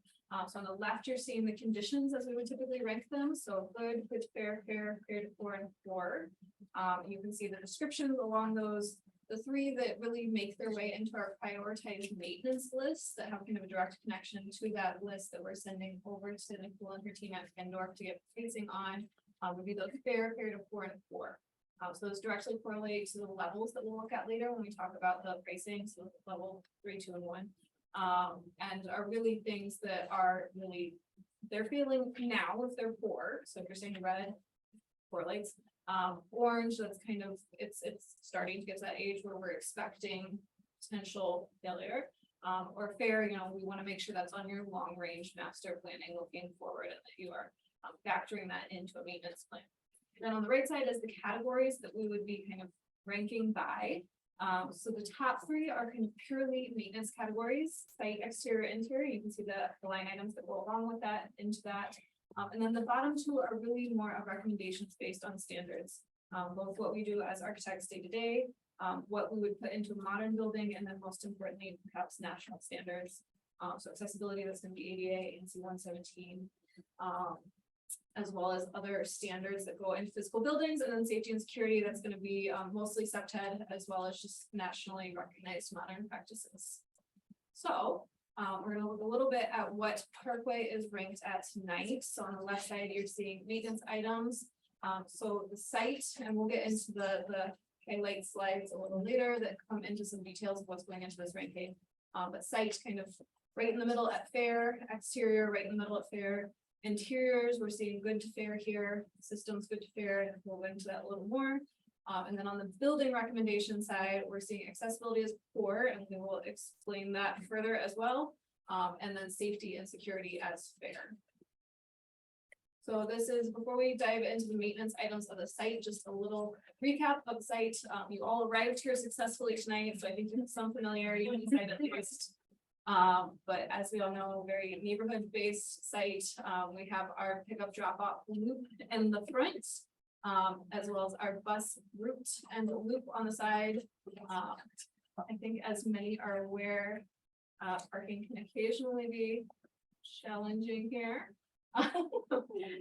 So on the left, you're seeing the conditions as we would typically rank them. So good, fair, fair to poor, and poor. You can see the descriptions along those, the 3 that really make their way into our prioritized maintenance list that have kind of a direct connection to that list that we're sending over to Nicole and her team at Kendorf to get pricing on, would be the fair to poor, and poor. So those directly correlate to the levels that we'll look at later when we talk about the pricing. So level 3, 2, and 1. And are really things that are really, they're feeling now if they're poor. So if you're saying red correlates, orange, that's kind of, it's starting to get to that age where we're expecting potential failure. Or fair, you know, we want to make sure that's on your long range master planning looking forward, and that you are factoring that into a maintenance plan. Then on the right side is the categories that we would be kind of ranking by. So the top 3 are kind of purely maintenance categories, site, exterior, interior. You can see the line items that go along with that into that. And then the bottom 2 are really more of recommendations based on standards. Both what we do as architects day to day, what we would put into a modern building, and then most importantly, perhaps national standards. So accessibility, that's going to be ADA, NC 117. As well as other standards that go into physical buildings, and then safety and security, that's going to be mostly SEPTED, as well as just nationally recognized modern practices. So We're gonna look a little bit at what Parkway is ranked at tonight. So on the left side, you're seeing maintenance items. So the site, and we'll get into the highlight slides a little later that come into some details of what's going into this ranking. But site kind of right in the middle at fair, exterior right in the middle at fair. Interiors, we're seeing good to fair here, systems good to fair, and we'll go into that a little more. And then on the building recommendation side, we're seeing accessibility as poor, and we will explain that further as well. And then safety and security as fair. So this is, before we dive into the maintenance items of the site, just a little recap of the site. You all arrived here successfully tonight, so I think you have some familiarity with the site at least. But as we all know, very neighborhood-based site. We have our pickup drop-off loop in the front, as well as our bus route and the loop on the side. I think as many are aware, parking can occasionally be challenging here.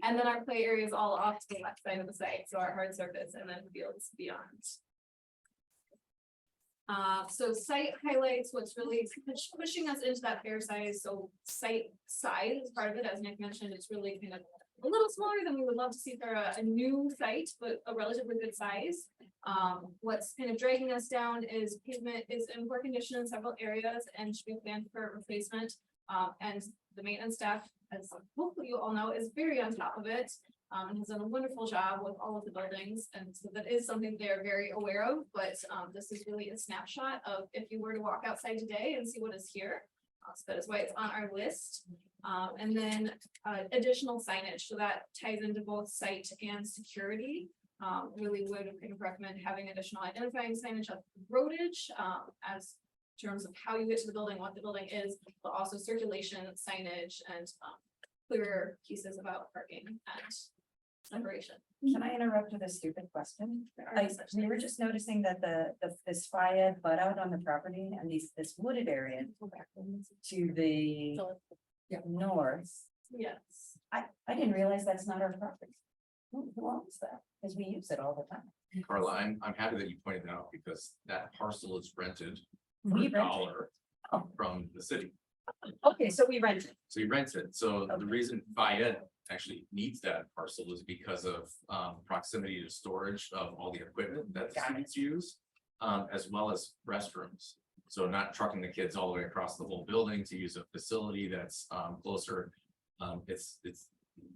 And then our play area is all off to the left side of the site, so our hard surface and then fields beyond. So site highlights what's really pushing us into that fair size. So site size is part of it, as Nick mentioned, it's really kind of a little smaller than we would love to see for a new site, but a relatively good size. What's kind of dragging us down is pavement is in poor condition in several areas and should be planned for replacement. And the maintenance staff, as hopefully you all know, is very on top of it. And has done a wonderful job with all of the buildings, and so that is something they're very aware of, but this is really a snapshot of if you were to walk outside today and see what is here. So that is why it's on our list. And then additional signage, so that ties into both site and security. Really would kind of recommend having additional identifying signage of roadage as terms of how you get to the building, what the building is, but also circulation signage and clearer pieces about parking and separation. Can I interrupt with a stupid question? We were just noticing that this fire butt out on the property and this wooded area to the north. Yes. I didn't realize that's not our property. Who owns that? Because we use it all the time. Carla, I'm happy that you pointed that out because that parcel is rented for We a rent it. dollar Oh. from the city. Okay, so we rent it. So you rent it. So the Okay. reason Fayette actually needs that parcel is because of proximity to storage of all the equipment that the Got it. students use. As well as restrooms. So not trucking the kids all the way across the whole building to use a facility that's closer. It's.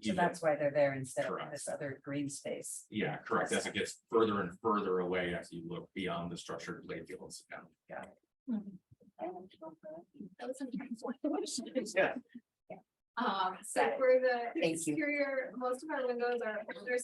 So that's why they're there instead of Correct. this other green space. Yeah, correct. As it gets further and further away as you look beyond the structured playfields. Got it. That was an Yeah. So for the Thank you. exterior, most of our windows are under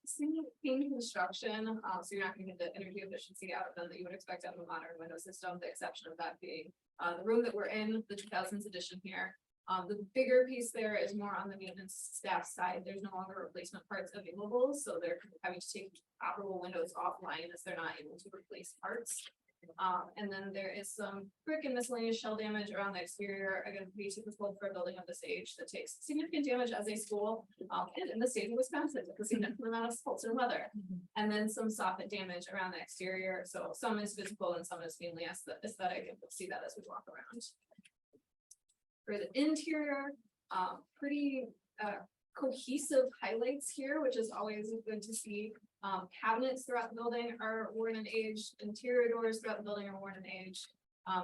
single pane construction, so you're not gonna get the energy efficiency out of them that you would expect out of a modern window system, the exception of that being the room that we're in, the 2000s edition here. The bigger piece there is more on the maintenance staff side. There's no longer replacement parts available, so they're having to take operable windows offline as they're not able to replace parts. And then there is some brick and miscellaneous shell damage around the exterior, again, pretty typical for a building of this age that takes significant damage as a school. And in the state of Wisconsin, with a significant amount of salts and weather. And then some soffit damage around the exterior, so some is physical and some is mainly aesthetic, and we'll see that as we walk around. For the interior, pretty cohesive highlights here, which is always good to see. Cabinets throughout the building are worn and aged, interior doors throughout the building are worn and aged.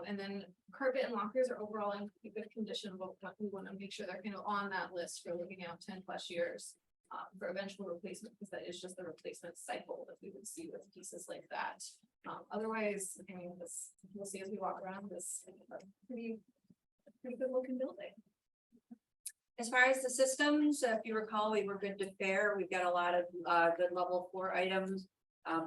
And then carpet and lockers are overall in good condition, but we want to make sure they're kind of on that list for looking out 10+ years for eventual replacement, because that is just the replacement cycle that we would see with pieces like that. Otherwise, I mean, this, we'll see as we walk around this pretty good looking building. As far as the systems, if you recall, we were good to fair. We've got a lot of good level 4 items.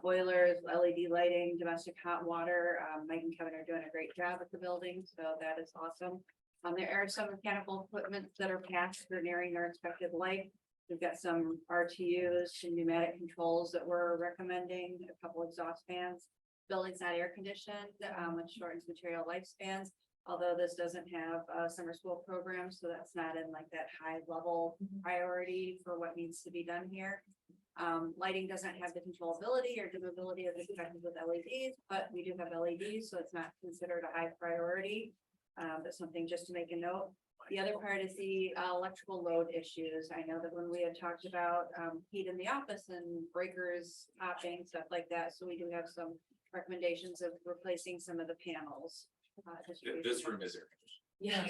Boilers, LED lighting, domestic hot water. Mike and Kevin are doing a great job at the building, so that is awesome. There are some mechanical equipment that are past, they're nearing their expected life. We've got some RTUs, some pneumatic controls that we're recommending, a couple exhaust fans. Building's not air conditioned, which shortens material lifespans. Although this doesn't have a summer school program, so that's not in like that high level priority for what needs to be done here. Lighting doesn't have the controllability or dimmability as expected with LEDs, but we do have LEDs, so it's not considered a high priority. That's something just to make a note. The other part is the electrical load issues. I know that when we had talked about heat in the office and breakers popping, stuff like that, so we do have some recommendations of replacing some of the panels. This room is. Yeah.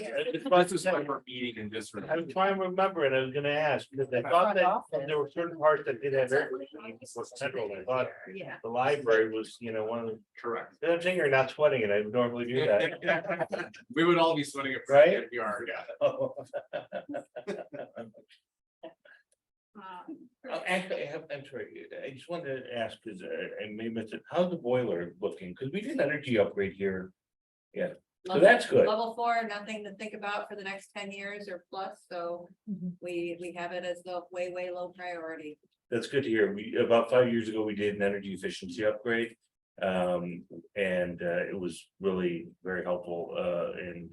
We're meeting in this room. I'm trying to remember, and I was gonna ask, because I thought that there were certain parts that did have air conditioning for central, and I thought Yeah. the library was, one of the. Correct. I'm saying you're not sweating it, I would normally do that. We would all be sweating it. Right? If we are, yeah. Actually, I'm sorry, I just wanted to ask, because I may miss it, how's the boiler looking? Because we did an energy upgrade here. Yeah, so that's good. Level 4, nothing to think about for the next 10 years or plus, so we have it as the way low priority. That's good to hear. About 5 years ago, we did an energy efficiency upgrade. And it was really very helpful, and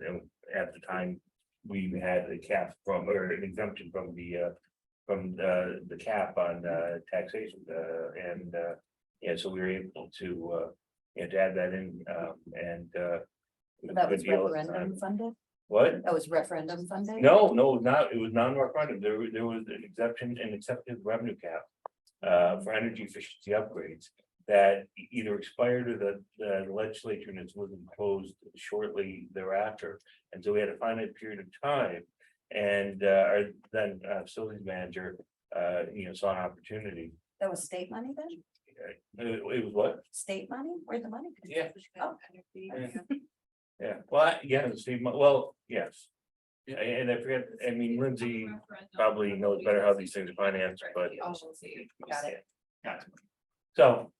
at the time, we had a cap or an exemption from the cap on taxation, so we were able to add that in, it was a That good was deal at the referendum time. funded? What? That was referendum funding? No, it was not. It was non-referendum. There was an exemption and accepted revenue cap for energy efficiency upgrades that either expired or the legislature and its was imposed shortly thereafter. And so we had a finite period of time. And our then facilities manager, saw an opportunity. That was state money then? It was what? State money? Where'd the money? come Yeah. from? Oh, Yeah, well, yeah, Steve, well, yes. And I forget, I mean, Lindsay probably knows better how these things are financed, but. got it. So,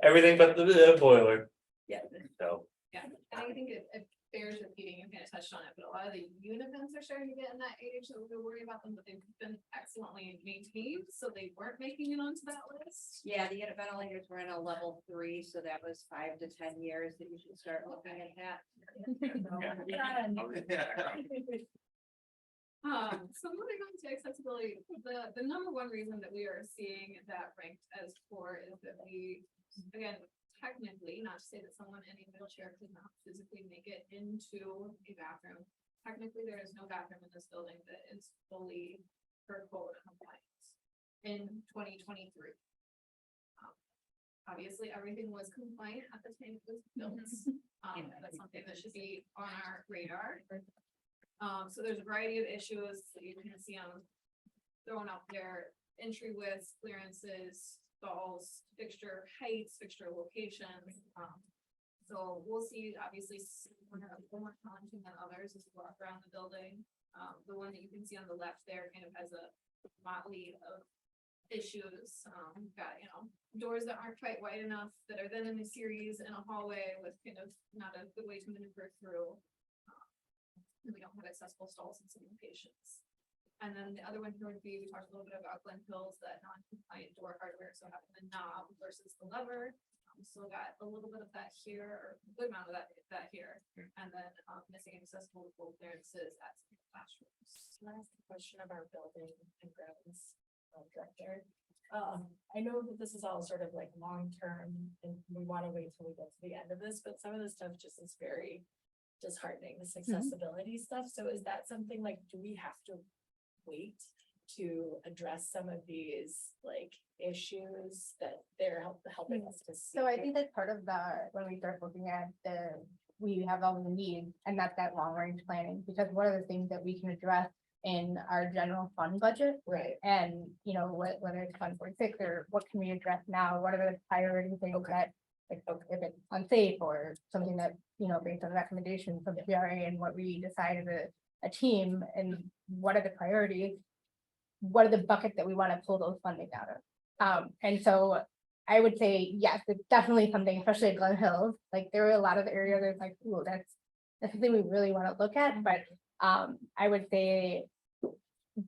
everything but the boiler. Yeah. So, Yeah, and I think it bears repeating, you kind of touched on it, but a lot of the unit vents are starting to get in that age that we're worried about them, but they've been excellently maintained, so they weren't making it onto that list. Yeah, the unit ventilators were in a level 3, so that was 5 to 10 years that you should start looking at that. So moving on to accessibility, the number one reason that we are seeing that ranked as poor is that we, again, technically, not to say that someone in a wheelchair could not physically make it into a bathroom. Technically, there is no bathroom in this building that is fully per code compliant in 2023. Obviously, everything was compliant at the time it was built. That's something that should be on our radar. So there's a variety of issues that you can see on thrown out there: entry widths, clearances, stalls, fixture heights, fixture locations. So we'll see, obviously, we're gonna be more challenging than others as we walk around the building. The one that you can see on the left there kind of has a motley of issues. Got, doors that aren't quite wide enough that are then in a series in a hallway with kind of not a good way to maneuver through. And we don't have accessible stalls in some locations. And then the other one here would be, we talked a little bit about Glen Hills, that non-compliant door hardware, so having the knob versus the lever. Still got a little bit of that here, or a good amount of that here, and then missing accessible clearances at some classrooms. Can I ask a question of our building and grounds director? I know that this is all sort of like long-term and we want to wait till we get to the end of this, but some of this stuff just is very disheartening, this accessibility stuff. So is that something like, do we have to wait to address some of these like issues that they're helping us to see? So I think that's part of when we start looking at we have all the needs, and that's that long range planning, because what are the things that we can address in our general fund budget? Right. And, whether it's Fund 46 or what can we address now, what are the priority things that, if it's unsafe or something that, based on recommendations from the PRA and what we decide as a team, and what are the priorities? What are the buckets that we want to pull those funding out of? And so I would say, yes, it's definitely something, especially at Glen Hills, like there are a lot of areas that's like, ooh, that's something we really want to look at, but I would say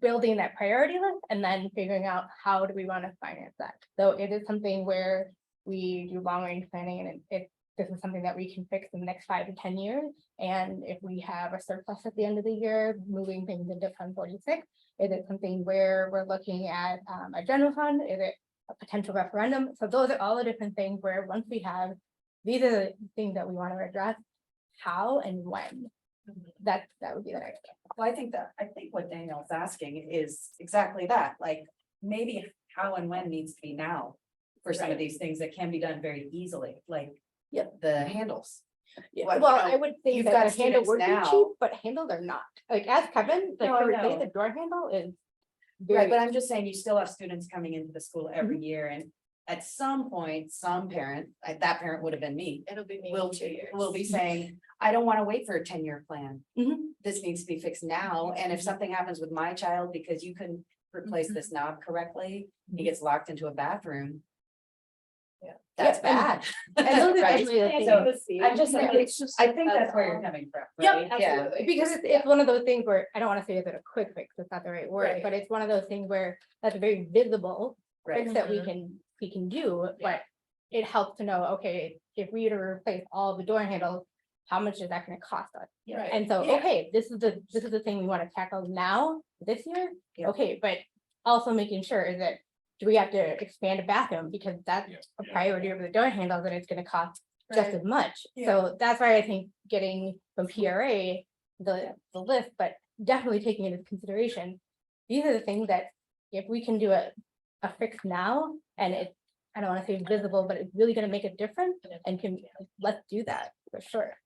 building that priority list and then figuring out how do we want to finance that. So it is something where we do long range planning, and this is something that we can fix in the next 5 to 10 years. And if we have a surplus at the end of the year, moving things into Fund 46, is it something where we're looking at a general fund? Is it a potential referendum? So those are all the different things where once we have, these are the things that we want to address, how and when. that would be the next step. Well, I think what Daniel's asking is exactly that, like, maybe how and when needs to be now. For some of Right. these things that can be done very easily, like. Yeah. The handles. Yeah, What, well, you know, I would think you've that got the handle students would be now- cheap, but handles are not. Like as Kevin, like No, I Kevin say, know. the door handle is Right, very, but I'm just saying, you still have students coming into the school every year, and at some point, some parent, that parent would have been me. It'll be me Will in 2 years. will be saying, I don't wanna wait for a 10-year plan. Mhm. This needs to be fixed now, and if something happens with my child because you couldn't replace this knob correctly, he gets locked into a bathroom. Yeah. That's Yeah, bad. and those are Right? definitely the things. So, I'm just saying, It's just, I think that's where you're coming from, yeah, right? absolutely, because it's one of those things where, I don't wanna say it's a quick fix, that's not the right word, Right. but it's one of those things where that's a very visible Right. fix that Mhm. we can do, but it helps to know, okay, if we were to replace all the door handles, how much is that gonna cost us? Right. And so, Yeah. okay, this is the thing we wanna tackle now, this year, Yeah. okay, but also making sure that, do we have to expand a bathroom, because that's a priority over the door handles, and it's gonna cost just as much. So that's why I think getting from PRA, the list, but definitely taking into consideration, these are the things that if we can do a fix now, and it's, I don't wanna say visible, but it's really gonna make a difference, and let's do that, for sure.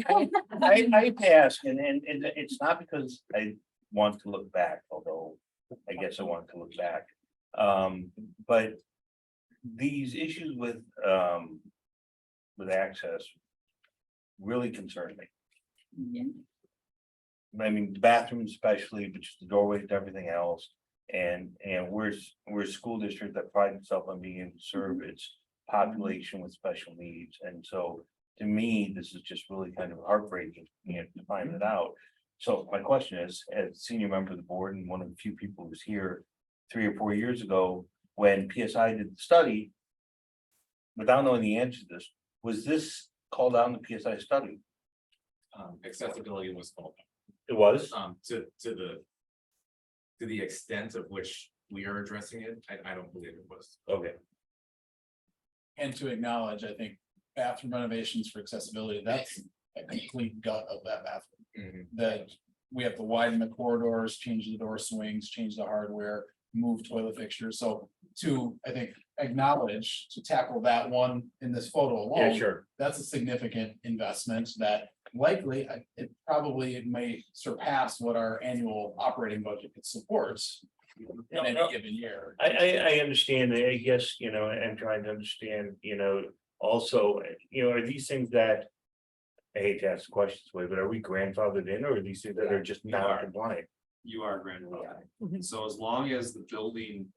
I ask, and it's not because I want to look back, although I guess I want to look back. But these issues with access really concern me. I mean, bathrooms especially, but just the doorways and everything else. And we're a school district that prides itself on being able to serve its population with special needs. And so to me, this is just really kind of heartbreaking, to find it out. So my question is, as senior member of the board and one of the few people who was here 3 or 4 years ago, when PSI did the study, without knowing the answer to this, was this called out in the PSI study? Accessibility was called, It was? to the extent of which we are addressing it, I don't believe it was. Okay. And to acknowledge, I think bathroom renovations for accessibility, that's a complete gut of that bathroom. That we have to widen the corridors, change the door swings, change the hardware, move toilet fixtures. So to, I think, acknowledge, to tackle that one in this photo Yeah, alone, sure. that's a significant investment that likely, it probably may surpass what our annual operating budget could support in any given year. I understand, I guess, I'm trying to understand, also, are these things that. I hate to ask the questions way, but are we grandfathered in, or are these things that are just not compliant? You are grandfathered. So as long as the building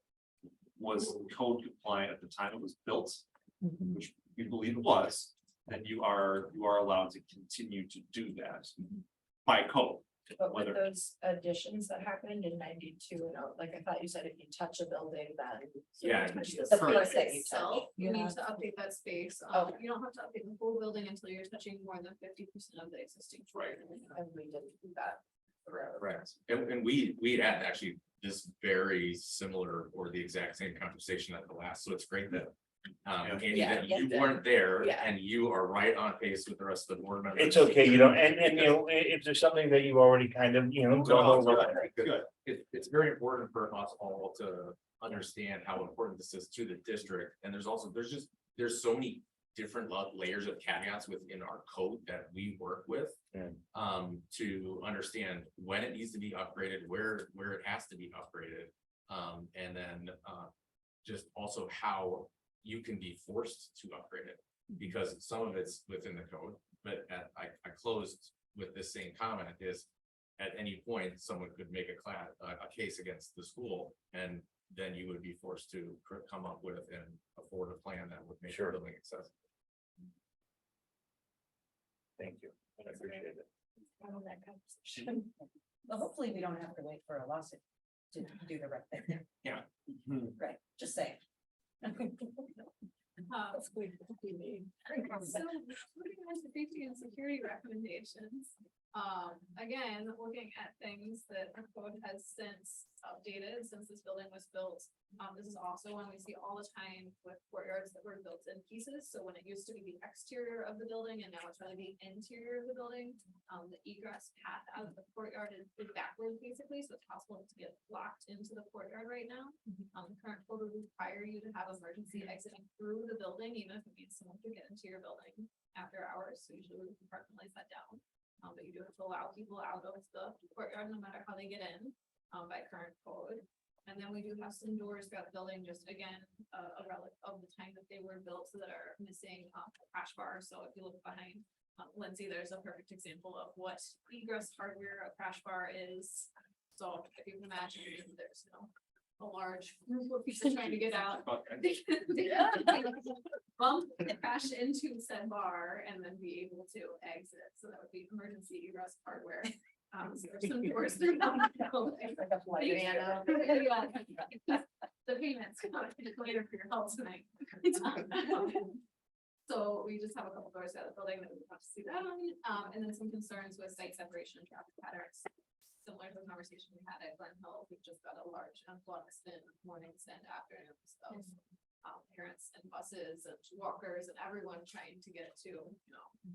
was code compliant at the time it was built, which we believe it was, then you are allowed to continue to do that by code. But with Whether- those additions that happened in 92, like I thought you said, if you touch a building, then. Yeah, Touch the the first- place that you touch. So you need Yeah. to update that space. Okay. You don't have to update the whole building until you're touching more than 50% of the existing. floor. Right. And we didn't do that. throughout. Correct. And we had actually this very similar or the exact same conversation at the last, so it's great that. Andy, Yeah, that yeah, you yeah. weren't there Yeah. and you are right on pace with the rest of the board members. It's okay, and if there's something that you've already kind of, gone over. Good. It's very important for us all to understand how important this is to the district, and there's so many different layers of caveats within our code that we work with. Yeah. To understand when it needs to be upgraded, where it has to be upgraded. And then just also how you can be forced to upgrade it, because some of it's within the code, but I closed with this same comment is. At any point, someone could make a case against the school, and then you would be forced to come up with and afford a plan that would make the building accessible. Thank you. I appreciate it. On that conversation. Well, hopefully we don't have to wait for a lawsuit to do the right thing. Yeah. Right, just saying. So moving on to safety and security recommendations. Again, looking at things that our code has since updated, since this building was built. This is also one we see all the time with courtyards that were built in pieces. So when it used to be the exterior of the building and now it's really the interior of the building, the egress path out of the courtyard is backwards basically. So it's possible to get locked into the courtyard right now. The current code would require you to have emergency exiting through the building, even if it means someone could get into your building after hours. So usually we compartmentalize that down. But you do have to allow people out of the courtyard no matter how they get in, by current code. And then we do have some doors throughout the building, just again, a relic of the time that they were built that are missing, a crash bar. So if you look behind, Lindsay, there's a perfect example of what egress hardware a crash bar is. So if you can imagine, there's a large group of people trying to get out. Bump and crash into said bar and then be able to exit. So that would be emergency egress hardware. So there's some doors through the building. The payments later for your help tonight. So we just have a couple doors out of the building that we have to see that on, and then some concerns with site separation and traffic patterns. Similar to the conversation we had at Glen Hill, we've just got a large influx in mornings and afternoons of parents and buses and walkers and everyone trying to get to,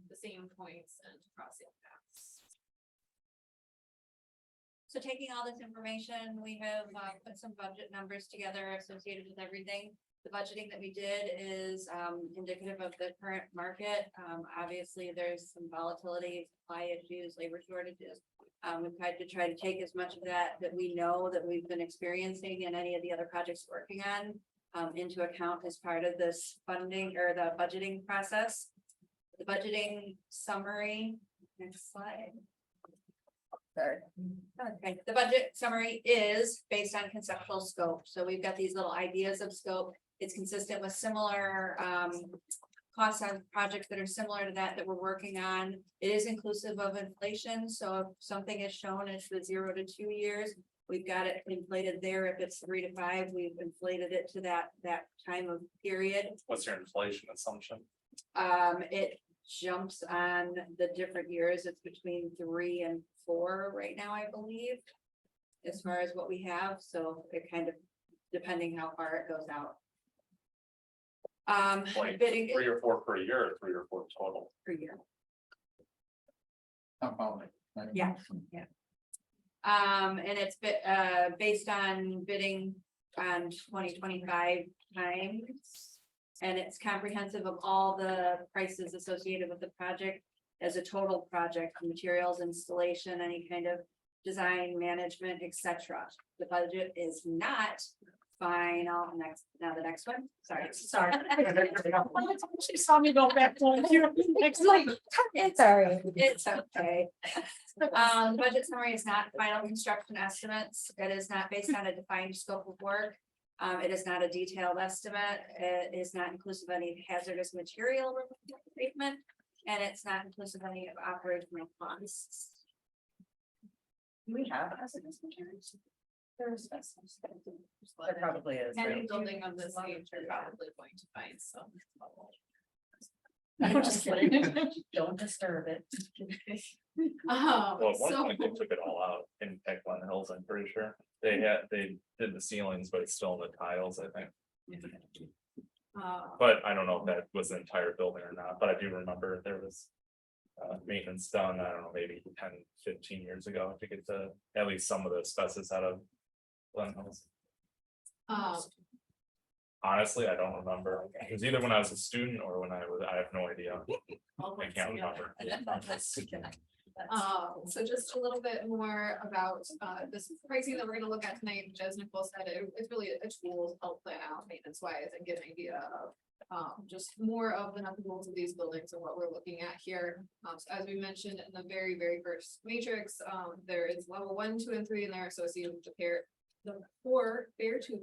the same points and cross the paths. So taking all this information, we have put some budget numbers together associated with everything. The budgeting that we did is indicative of the current market. Obviously, there's some volatility, supply issues, labor shortages. We've tried to take as much of that we know that we've been experiencing in any of the other projects working on into account as part of this funding or the budgeting process. The budgeting summary, next slide. Okay, the budget summary is based on conceptual scope. So we've got these little ideas of scope. It's consistent with similar costs on projects that are similar to that we're working on. It is inclusive of inflation. So if something is shown as the 0 to 2 years, we've got it inflated there. If it's 3 to 5, we've inflated it to that time of period. What's your inflation assumption? It jumps on the different years. It's between 3 and 4 right now, I believe, as far as what we have. So it kind of, depending how far it goes out. Like Bidding 3 or 4 per year, or 3 or 4 total? per year. Compounding, right? Yeah. And it's based on bidding on 2025 times. And it's comprehensive of all the prices associated with the project as a total project, materials, installation, any kind of design, management, etc. The budget is not final. Now the next one. Sorry. She saw me go back to here. It's Sorry. It's okay. Budget summary is not final construction estimates. It is not based on a defined scope of work. It is not a detailed estimate. It is not inclusive of any hazardous material treatment, and it's not inclusive of any operational costs. Do we have hazardous materials? There's. There probably is. Any building of this age, you're probably going to find some. I'm just kidding. Don't disturb it. Well, at one So, point they took it all out in Glen Hills, I'm pretty sure. They did the ceilings, but it's still in the tiles, I think. But I don't know if that was the entire building or not, but I do remember there was. Maintenance done, I don't know, maybe 10, 15 years ago to get to at least some of the asbestos out of Glen Hills. Honestly, I don't remember. It was either when I was a student or when I have no idea. I can't remember. So just a little bit more about this pricing that we're gonna look at tonight, which as Nicole said, it's really a tool to help plan out maintenance wise and get an idea of just more of the nuts and bolts of these buildings and what we're looking at here. So as we mentioned in the very, very first matrix, there is level 1, 2, and 3 in there associated with the fair to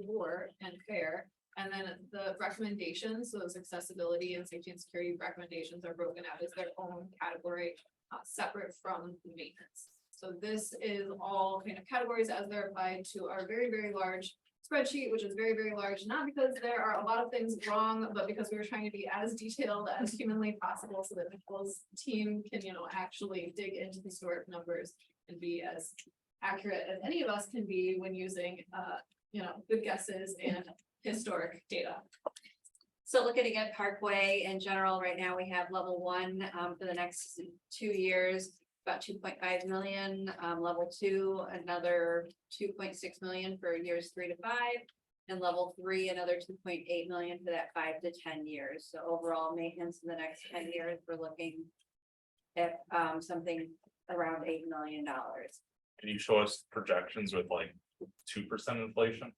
bore and fair. And then the recommendations, so those accessibility and safety and security recommendations are broken out as their own category, separate from the maintenance. So this is all kind of categories as they're applied to our very, very large spreadsheet, which is very, very large, not because there are a lot of things wrong, but because we were trying to be as detailed as humanly possible so that Nicole's team can, actually dig into historic numbers and be as accurate as any of us can be when using, good guesses and historic data. So looking at Parkway in general, right now we have level 1 for the next 2 years, about 2.5 million. Level 2, another 2.6 million for years 3 to 5. And level 3, another 2.8 million for that 5 to 10 years. So overall maintenance in the next 10 years, we're looking at something around $8 million. Can you show us projections with like 2% inflation?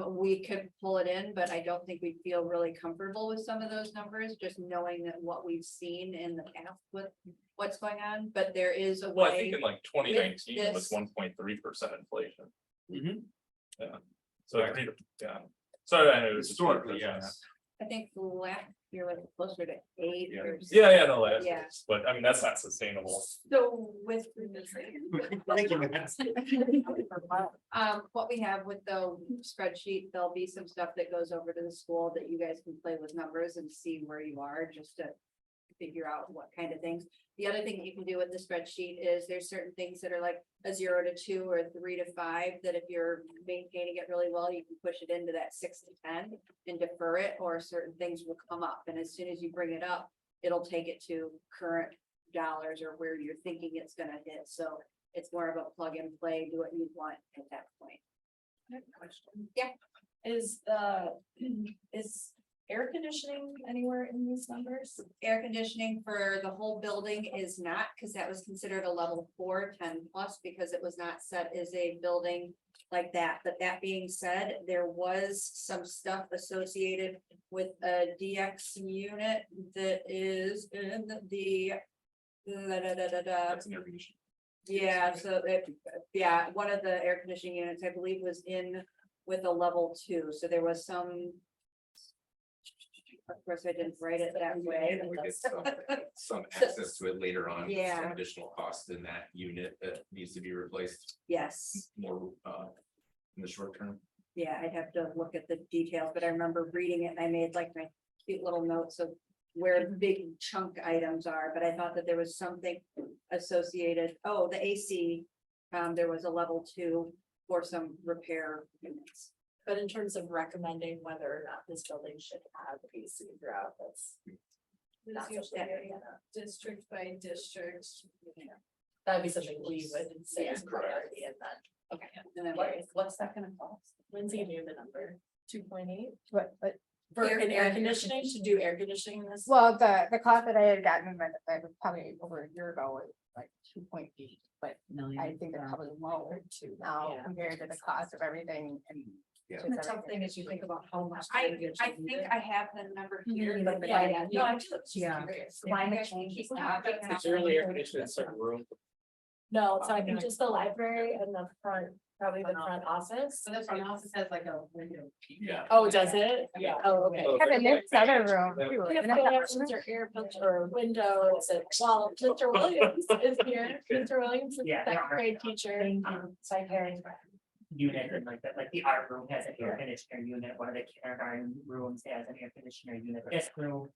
We could pull it in, but I don't think we feel really comfortable with some of those numbers, just knowing that what we've seen in the past with what's going on, but there is a Well, I way. think in like 2019 was this- 1.3% inflation. Mhm. Yeah, so yeah, so I know it was Historically, yes. I think last year was closer to 8 Yeah. or. Yeah, no, that's, Yeah. but I mean, that's not sustainable. So with. Thank you. What we have with the spreadsheet, there'll be some stuff that goes over to the school that you guys can play with numbers and see where you are, just to figure out what kind of things. The other thing you can do with the spreadsheet is there's certain things that are like a 0 to 2 or 3 to 5, that if you're maintaining it really well, you can push it into that 6 to 10 and defer it, or certain things will come up. And as soon as you bring it up, it'll take it to current dollars or where you're thinking it's gonna hit. So it's more of a plug and play, do what you want at that point. Question. Yeah. Is air conditioning anywhere in these numbers? Air conditioning for the whole building is not, because that was considered a level 4, 10 plus, because it was not set as a building like that. But that being said, there was some stuff associated with a DX unit that is in the. That's an air conditioning. Yeah, so one of the air conditioning units, I believe, was in with a level 2, so there was some. Of course, I didn't write it that way. We get some access to it later on. Yeah. Some additional cost in that unit that needs to be replaced Yes, more in the short term. yeah, I'd have to look at the details, but I remember reading it and I made like my cute little notes of where big chunk items are, but I thought that there was something associated. Oh, the AC, there was a level 2 for some repair units. But in terms of recommending whether or not this building should have AC throughout, that's. It's Not usually something a district by district. That'd be something we would say Yeah, is priority, and then, okay, And then What's that gonna cost? Lindsay knew the number, 2.8. But For an air conditioning, to do air conditioning in this. well, the cost that I had gotten, that was probably over a year ago, was like 2.8, but I think it's probably lower now Yeah. compared to the cost of everything and. Yeah. just The tough everything. thing is you think about how much. I think I have the number here. Yeah, but yeah, no, I'm just Yeah. curious. Climate change is happening. Is there only air conditioning in a certain room? No, so I think just the library and the front, probably the front office. So this one also has like a window. Yeah. Oh, does it? Yeah. Oh, okay. Have in this other room too. We have isn't it? fans or air filter or windows and, well, Mr. Williams is here. Mr. Williams is the Yeah, there second are. grade teacher. Secondary unit and like the art room has an air conditioner unit, one of the kindergarten rooms has an air conditioner unit, this room.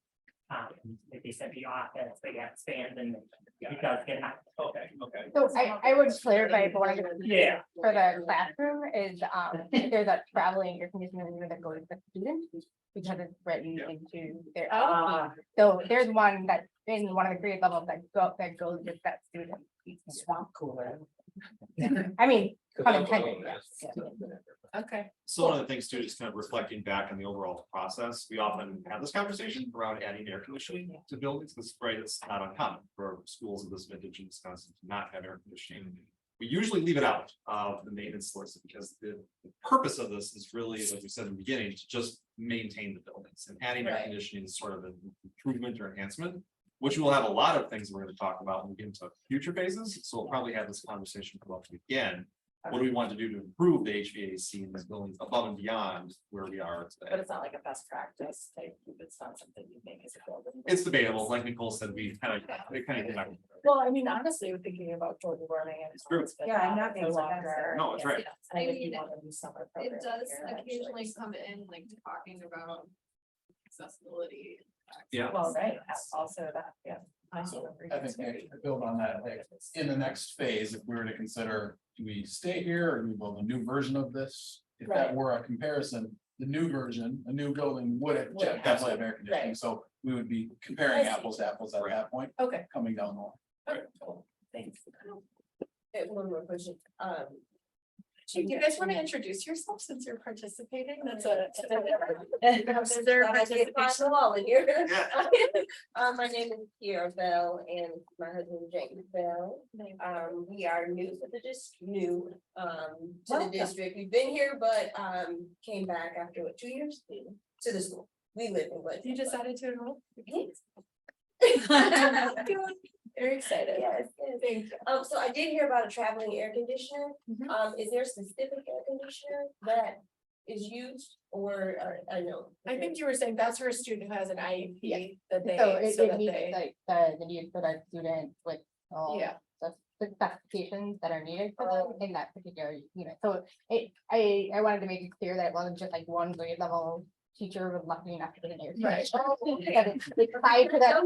Like they said, the office, but yeah, it's fans and it does get hot. Okay. So I would clarify, but one of the. Yeah. For the classroom is, there's a traveling air conditioning unit that goes to students. Because it's written Yeah. into their. Ah. So there's one that in one of the grade levels that goes with that student. Swamp cooler. I mean, unintended, yes. Okay. So one of the things too, just kind of reflecting back on the overall process, we often have this conversation around adding air conditioning to buildings, this right, it's not uncommon for schools of this vintage in Wisconsin to not have air conditioning. We usually leave it out of the maintenance list because the purpose of this is really, like we said in the beginning, to just maintain the buildings, and adding air Right. conditioning is sort of an improvement or enhancement. Which we'll have a lot of things we're gonna talk about when we get into future phases, so we'll probably have this conversation come up again. What do we want to do to improve the HVAC in these buildings above and beyond where we are But today? it's not like a best practice type, it's not something you make as a building. It's debatable, like Nicole said, we kind of. Well, I mean, honestly, we're thinking about Jordan learning and. It's true. Yeah, I'm not being no sarcastic. longer. No, it's right. And if I you mean, want to do summer It programs does here, actually. occasionally come in like talking about accessibility. Yeah. Well, right, also that, yeah. I see what I you're think saying. maybe to build on that, like, in the next phase, if we were to consider, do we stay here or do we build a new version of this? If that Right. were a comparison, the new version, a new building would have Would have- definitely have air conditioning, Right. so we would be comparing I see. apples to apples at that point, Okay. coming down the line. Okay, cool. Thanks. One more question, Do you guys want to introduce yourself since you're participating? That's a. Is there a participation on the wall in here? My name is Kiara Bell and my husband James Bell. We are new to the to the district. We've been here, but came back after what, 2 years to the school. We live in what? You decided to enroll? Yes. Very excited. Yes, yes. Thank you. So I did hear about a traveling air conditioner. Mhm. Is there a specific air conditioner that is used or I know? I think you were saying that's for a student who has an IEP that they, So it that meets they, like the need for that student with all yeah. the specifications that are needed for them in that particular unit. So I wanted to make it clear that it wasn't just like one grade level teacher was lucky enough to get an air Right. conditioner. That it's tied to that.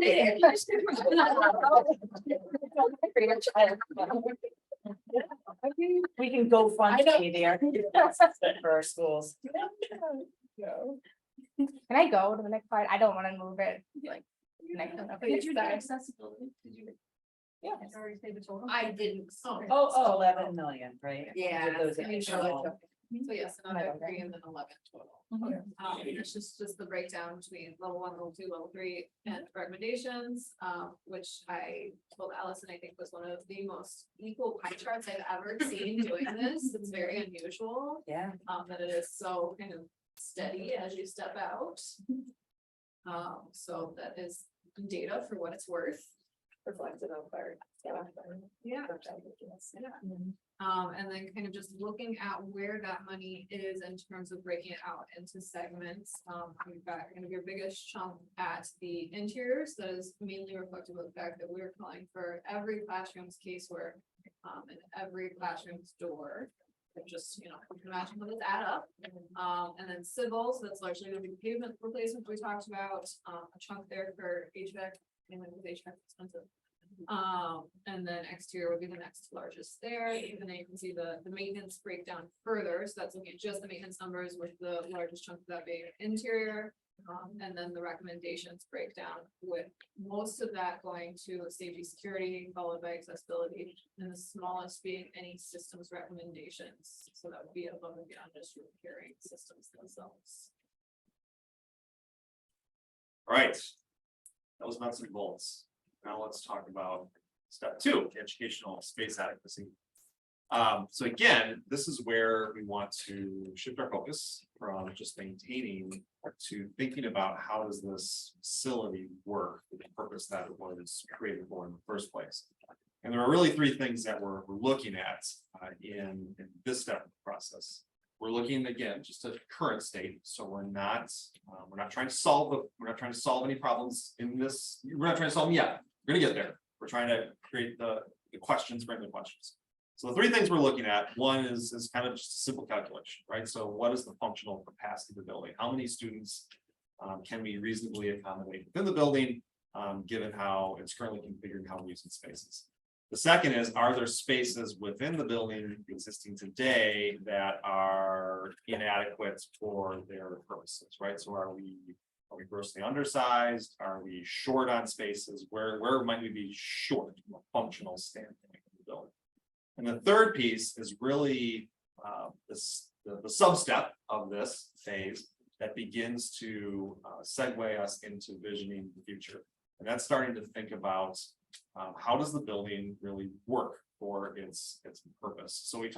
Pretty much. We can go fund I know. there for our schools. Can I go to the next slide? I don't want to move it like. Next one. Did you do accessibility? Did you? Yeah. Already say the total? I didn't. Oh, 11 million, right? Yeah. With those Can you show additional- it? So yes, another Okay. 3 and then 11 total. Mhm. It's just the breakdown between level 1, level 2, level 3 and recommendations, which I told Allison, I think was one of the most equal pie charts I've ever seen doing this. It's very unusual, Yeah. that it is so kind of steady as you step out. So that is data for what it's worth. Reflected on fire. Yeah. Yeah. And then kind of just looking at where that money is in terms of breaking it out into segments. We've got kind of your biggest chunk at the interiors that is mainly reflective of the fact that we're calling for every classroom's casework and every classroom's door. Just, you can imagine how those add up. And then civils, that's largely the big pavement replacement we talked about, a chunk there for HVAC, and then with HVAC expensive. And then exterior would be the next largest there, and then you can see the maintenance breakdown further, so that's looking at just the maintenance numbers with the largest chunk of that being interior. And then the recommendations breakdown with most of that going to safety security, followed by accessibility, and the smallest being any systems recommendations, so that would be above and beyond just repairing systems themselves. All right. That was nuts and bolts. Now let's talk about step 2, educational space adequacy. So again, this is where we want to shift our focus from just maintaining to thinking about how does this facility work for the purpose that it was created for in the first place. And there are really 3 things that we're looking at in this step of the process. We're looking again just at current state, so we're not trying to solve any problems in this. We're not trying to solve them yet. We're gonna get there. We're trying to create the questions, bring the questions. So the 3 things we're looking at, one is kind of just a simple calculation, right? So what is the functional capacity of the building? How many students can we reasonably accommodate within the building, given how it's currently configured and how we're using spaces? The second is, are there spaces within the building existing today that are inadequate for their purposes, right? So are we grossly undersized? Are we short on spaces? Where might we be short from a functional standpoint of the building? And the third piece is really the sub-step of this phase that begins to segue us into visioning the future. And that's starting to think about how does the building really work for its purpose. So we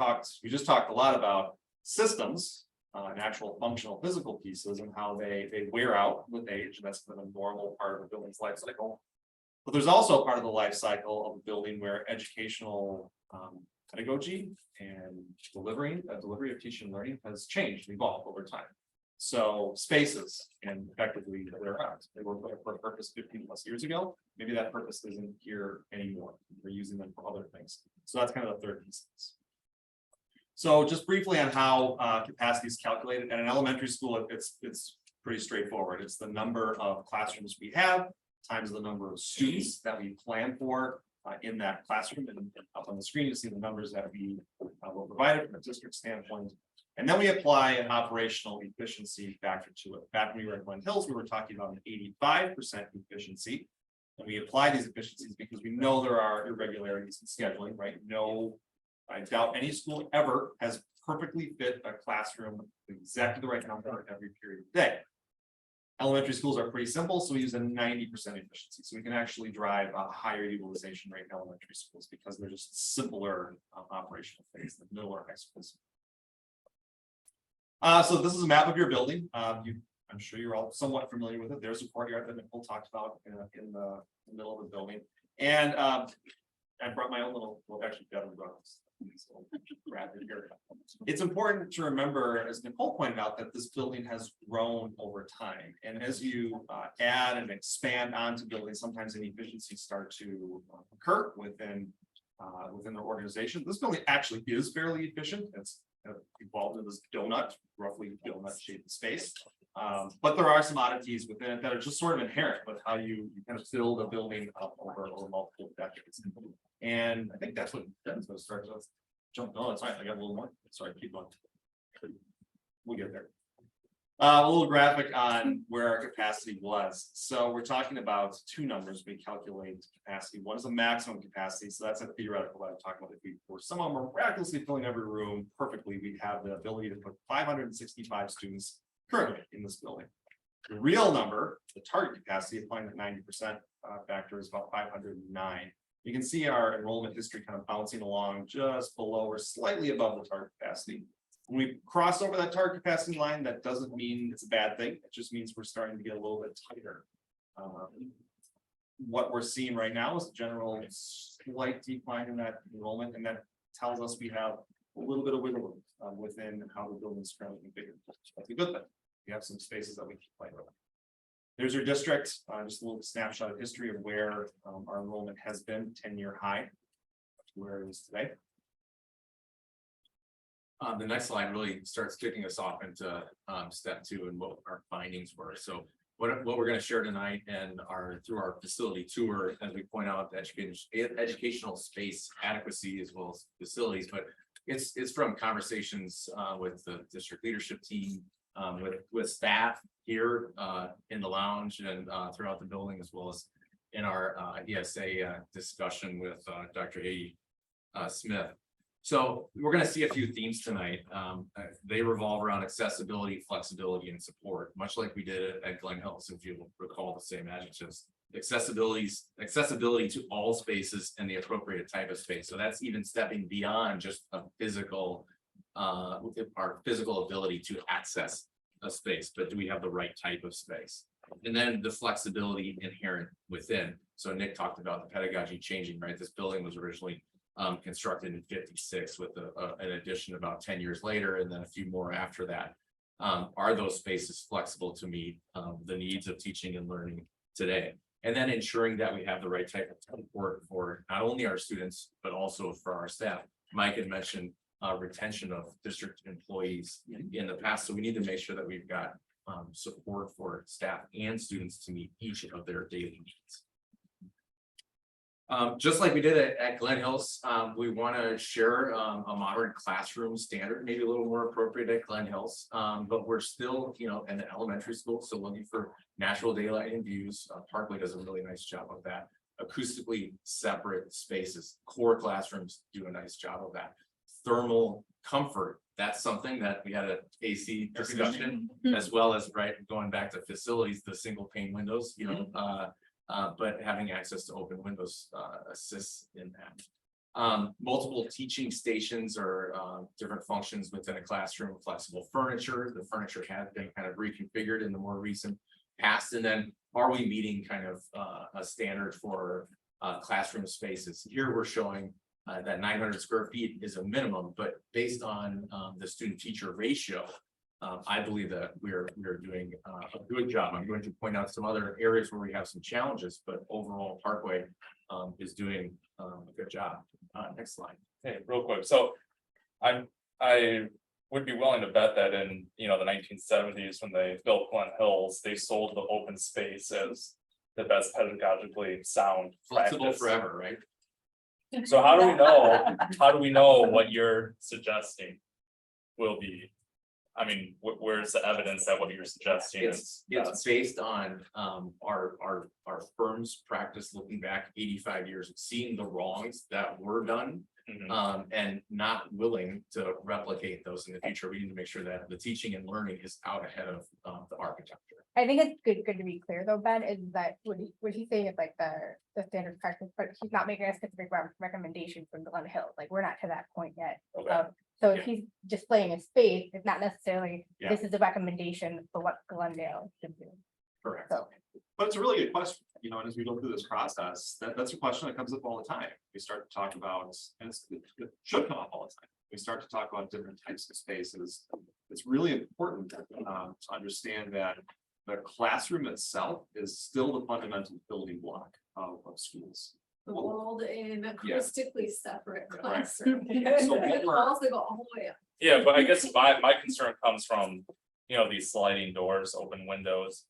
just talked a lot about systems and actual functional physical pieces and how they wear out with age. That's kind of a normal part of a building's life cycle. But there's also a part of the life cycle of a building where educational pedagogy and delivery of teaching and learning has changed and evolved over time. So spaces, and effectively they're out. They were put for a purpose 15+ years ago. Maybe that purpose isn't here anymore. We're using them for other things. So that's kind of the third piece. So just briefly on how capacity is calculated at an elementary school, it's pretty straightforward. It's the number of classrooms we have times the number of students that we plan for in that classroom. And up on the screen, you see the numbers that we will provide from a district standpoint. And then we apply an operational efficiency factor to it. Back when we were at Glen Hills, we were talking about an 85% efficiency. And we apply these efficiencies because we know there are irregularities in scheduling, right? No, I doubt any school ever has perfectly fit a classroom with exactly the right number every period of the day. Elementary schools are pretty simple, so we use a 90% efficiency. So we can actually drive a higher utilization rate in elementary schools because they're just simpler operational things than middle or high schools. So this is a map of your building. I'm sure you're all somewhat familiar with it. There's a courtyard that Nicole talked about in the middle of the building. And I brought my own little, well, actually, Devin brought this. So grab it here. It's important to remember, as Nicole pointed out, that this building has grown over time. And as you add and expand onto buildings, sometimes inefficiencies start to occur within their organization. This building actually is fairly efficient. It's evolved into this roughly donut shaped space. But there are some oddities within it that are just sort of inherent with how you kind of build a building up over multiple decades. And I think that's what Den's going to start with. Jump. No, that's fine. I got a little more. Sorry, keep going. We'll get there. A little graphic on where our capacity was. So we're talking about two numbers we calculate capacity. One is a maximum capacity. So that's a theoretical that I'm talking about. If we were somehow miraculously filling every room perfectly, we'd have the ability to put 565 students currently in this building. The real number, the target capacity, applying that 90% factor, is about 509. You can see our enrollment history kind of bouncing along just below or slightly above the target capacity. When we cross over that target capacity line, that doesn't mean it's a bad thing. It just means we're starting to get a little bit tighter. What we're seeing right now is a general slight decline in that enrollment, and that tells us we have a little bit of wiggle room within how the building is currently configured. That's a good thing. We have some spaces that we can play with. There's your district, just a little snapshot of history of where our enrollment has been, 10-year high, where it is today. The next slide really starts kicking us off into step 2 and what our findings were. So what we're going to share tonight and through our facility tour, as we point out, educational space adequacy as well as facilities, but it's from conversations with the district leadership team, with staff here in the lounge and throughout the building, as well as in our ESA discussion with Dr. Haiti Smith. So we're going to see a few themes tonight. They revolve around accessibility, flexibility, and support, much like we did at Glen Hills, if you recall the same adjectives. Accessibility to all spaces and the appropriate type of space. So that's even stepping beyond just a physical, our physical ability to access a space, but do we have the right type of space? And then the flexibility inherent within. So Nick talked about the pedagogy changing, right? This building was originally constructed in 56 with an addition about 10 years later, and then a few more after that. Are those spaces flexible to meet the needs of teaching and learning today? And then ensuring that we have the right type of support for not only our students, but also for our staff. Mike had mentioned retention of district employees in the past. So we need to make sure that we've got support for staff and students to meet each of their daily needs. Just like we did at Glen Hills, we want to share a modern classroom standard, maybe a little more appropriate at Glen Hills, but we're still, in the elementary school, so looking for natural daylight and views. Parkway does a really nice job of that. Acoustically separate spaces, core classrooms do a nice job of that. Thermal comfort, that's something that we had an AC discussion, as well as going back to facilities, the single pane windows, but having access to open windows assists in that. Multiple teaching stations or different functions within a classroom, flexible furniture. The furniture has been kind of reconfigured in the more recent past. And then are we meeting kind of a standard for classroom spaces? Here we're showing that 900 square feet is a minimum, but based on the student teacher ratio, I believe that we're doing a good job. I'm going to point out some other areas where we have some challenges, but overall Parkway is doing a good job. Next slide. Hey, real quick, so I would be willing to bet that in, the 1970s, when they built Glen Hills, they sold the open space as the best pedagogically sound Flexible practice. forever, right? So how do we know what you're suggesting will be? I mean, where's the evidence that what you're suggesting is? It's based on our firm's practice looking back 85 years, seeing the wrongs that were done. Mhm. And not willing to replicate those in the future. We need to make sure that the teaching and learning is out ahead of the architecture. I think it's good to be clear though, Ben, is that what he's saying is like the standard practice, but he's not making a specific recommendation from Glen Hill, like, we're not to that point yet. Okay. So if he's displaying a space, it's not necessarily, Yeah. this is a recommendation for what Glendale should do. Correct. So, But it's a really good question, and as we go through this process, that's a question that comes up all the time. We start to talk about, and it should come up all the time. We start to talk about different types of spaces. It's really important to understand that the classroom itself is still the fundamental building block of schools. The world in Yeah. acoustically separate Right. classroom. So what we're- Walls that go all the way up. Yeah, but I guess my concern comes from, these sliding doors, open windows.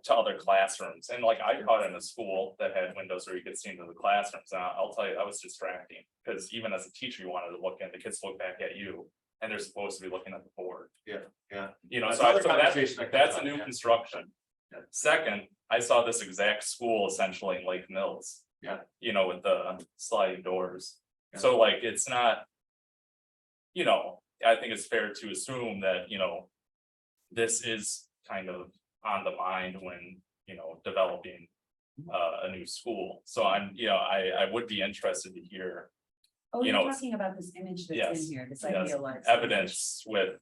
To other classrooms, and like I taught in a school that had windows where you could see into the classrooms, and I'll tell you, that was distracting. Because even as a teacher, you wanted to look at the kids look back at you, and they're supposed to be looking at the board. Yeah. So Another conversation that comes that's a up, new yeah. construction. Yeah. Second, I saw this exact school essentially in Lake Mills. Yeah. With the sliding doors. Yeah. So like, it's not. I think it's fair to assume that, this is kind of on the mind when, developing. A new school, so I would be interested to hear. Oh, You you're know, talking about this image that's yes, in here, this yes, idealized. evidence with,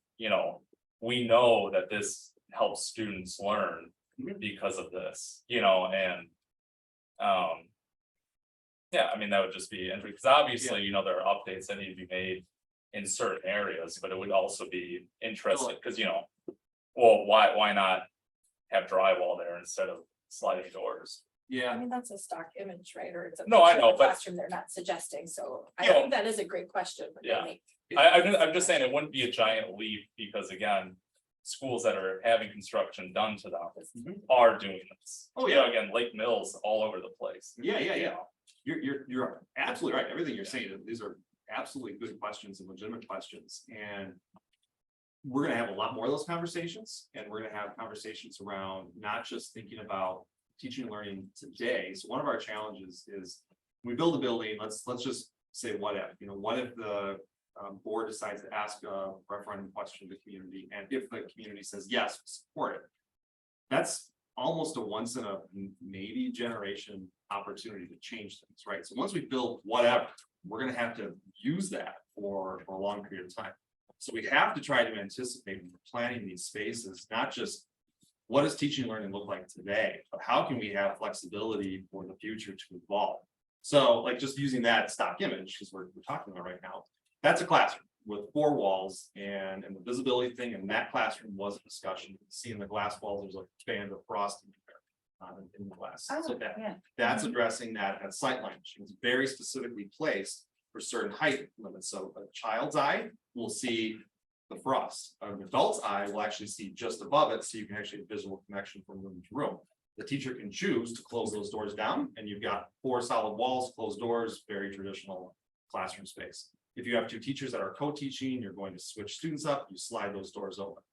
we know that this helps students learn Mhm. because of this, and. Yeah, I mean, that would just be interesting, because obviously, there are updates that need to be made in certain areas, but it would also be interesting, because, well, why not have drywall there instead of sliding doors? I Yeah, mean, that's a stock image, right? Or it's a. No, I picture of know, the but- Classroom they're not suggesting, so I Yeah. think that is a great question. but Yeah. maybe- I'm just saying it wouldn't be a giant leap, because again, schools that are having construction done to them Mhm. are doing this. Oh, You know, again, Lake Mills all over the place. yeah. You're absolutely right. Everything you're saying, these are absolutely good questions and legitimate questions, and we're gonna have a lot more of those conversations, and we're gonna have conversations around not just thinking about teaching and learning today. So one of our challenges is we build a building, let's just say what if the board decides to ask a referendum question to the community, and if the community says yes, support it. That's almost a once in a maybe generation opportunity to change things, right? So once we build whatever, we're gonna have to use that for a long period of time. So we have to try to anticipate when we're planning these spaces, not just what does teaching and learning look like today, but how can we have flexibility for the future to evolve? So like just using that stock image, because we're talking about right now, that's a classroom with 4 walls and the visibility thing in that classroom was a discussion. You can see in the glass walls, there's a band of frosting in the glass. So Oh, that, yeah. that's addressing that sight line. It's very specifically placed for certain height limits. So a child's eye will see the frost. An adult's eye will actually see just above it, so you can actually have visual connection from room to room. The teacher can choose to close those doors down, and you've got 4 solid walls, closed doors, very traditional classroom space. If you have 2 teachers that are co-teaching, you're going to switch students up, you slide those doors open.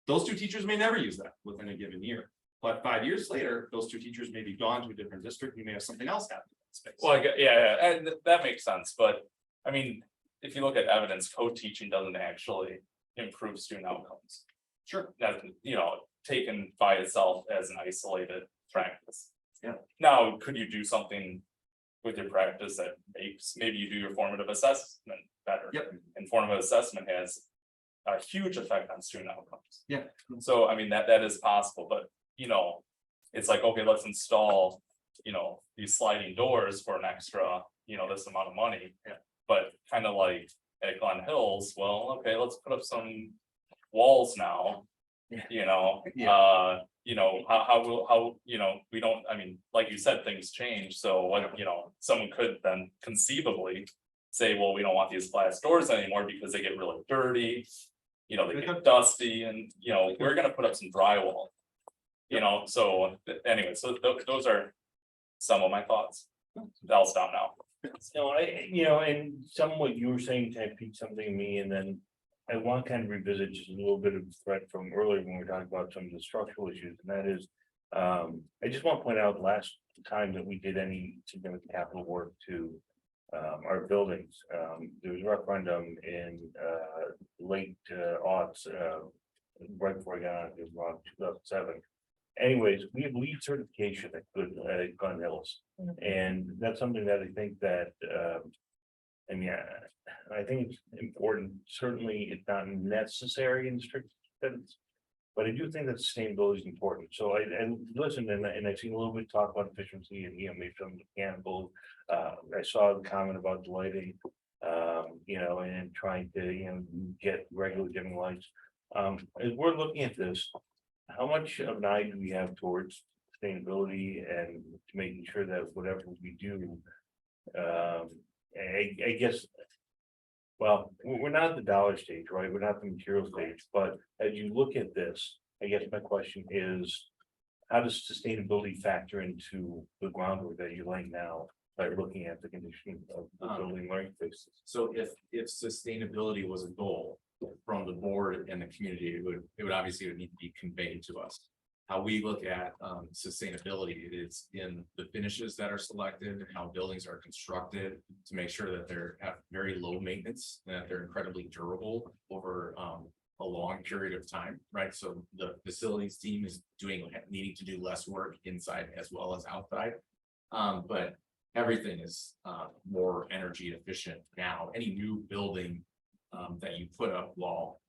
Those 2 teachers may never use that within a given year, but 5 years later, those 2 teachers may be gone to a different district, you may have something else happen in that space. Well, and that makes sense, but I mean, if you look at evidence, co-teaching doesn't actually improve student outcomes. Sure. That, taken by itself as an isolated practice. Yeah. Now, could you do something with your practice that makes, maybe you do your formative assessment better? Yep. And formative assessment has a huge effect on student outcomes. Yeah. So I mean, that is possible, but it's like, okay, let's install, these sliding doors for an extra, this amount of money. Yeah. But kind of like at Glen Hills, well, okay, let's put up some walls now. You know, how, we don't, I mean, like you said, things change, so what, someone could then conceivably. Say, well, we don't want these glass doors anymore because they get really dirty. They get dusty and, we're gonna put up some drywall. So anyway, so those are some of my thoughts. I'll stop now. So and some of what you were saying kind of piqued something in me, and then I want to kind of revisit just a little bit of threat from earlier when we were talking about some of the structural issues, and that is, I just want to point out last time that we did any significant capital work to our buildings, there was a referendum in late aughts, right before I got on, it was around 2007. Anyways, we have LEED certification at Glen Hills, and that's something that I think that, I think it's important. Certainly, it's not necessary in strict sense, but I do think that sustainability is important. So I listened and I've seen a little bit talk about efficiency and maybe some mechanical. I saw the comment about the lighting, and trying to get regular dimming lights. As we're looking at this, how much of an eye do we have towards sustainability and making sure that whatever we do, I guess. Well, we're not at the dollar stage, right? We're not the material stage, but as you look at this, I guess my question is. How does sustainability factor into the groundwork that you're laying now by looking at the condition of the building learning spaces? So if sustainability was a goal from the board and the community, it would obviously need to be conveyed to us. How we look at sustainability is in the finishes that are selected, how buildings are constructed to make sure that they're at very low maintenance, and that they're incredibly durable over a long period of time, right? So the facilities team is needing to do less work inside as well as outside. But everything is more energy efficient now. Any new building that you put up, while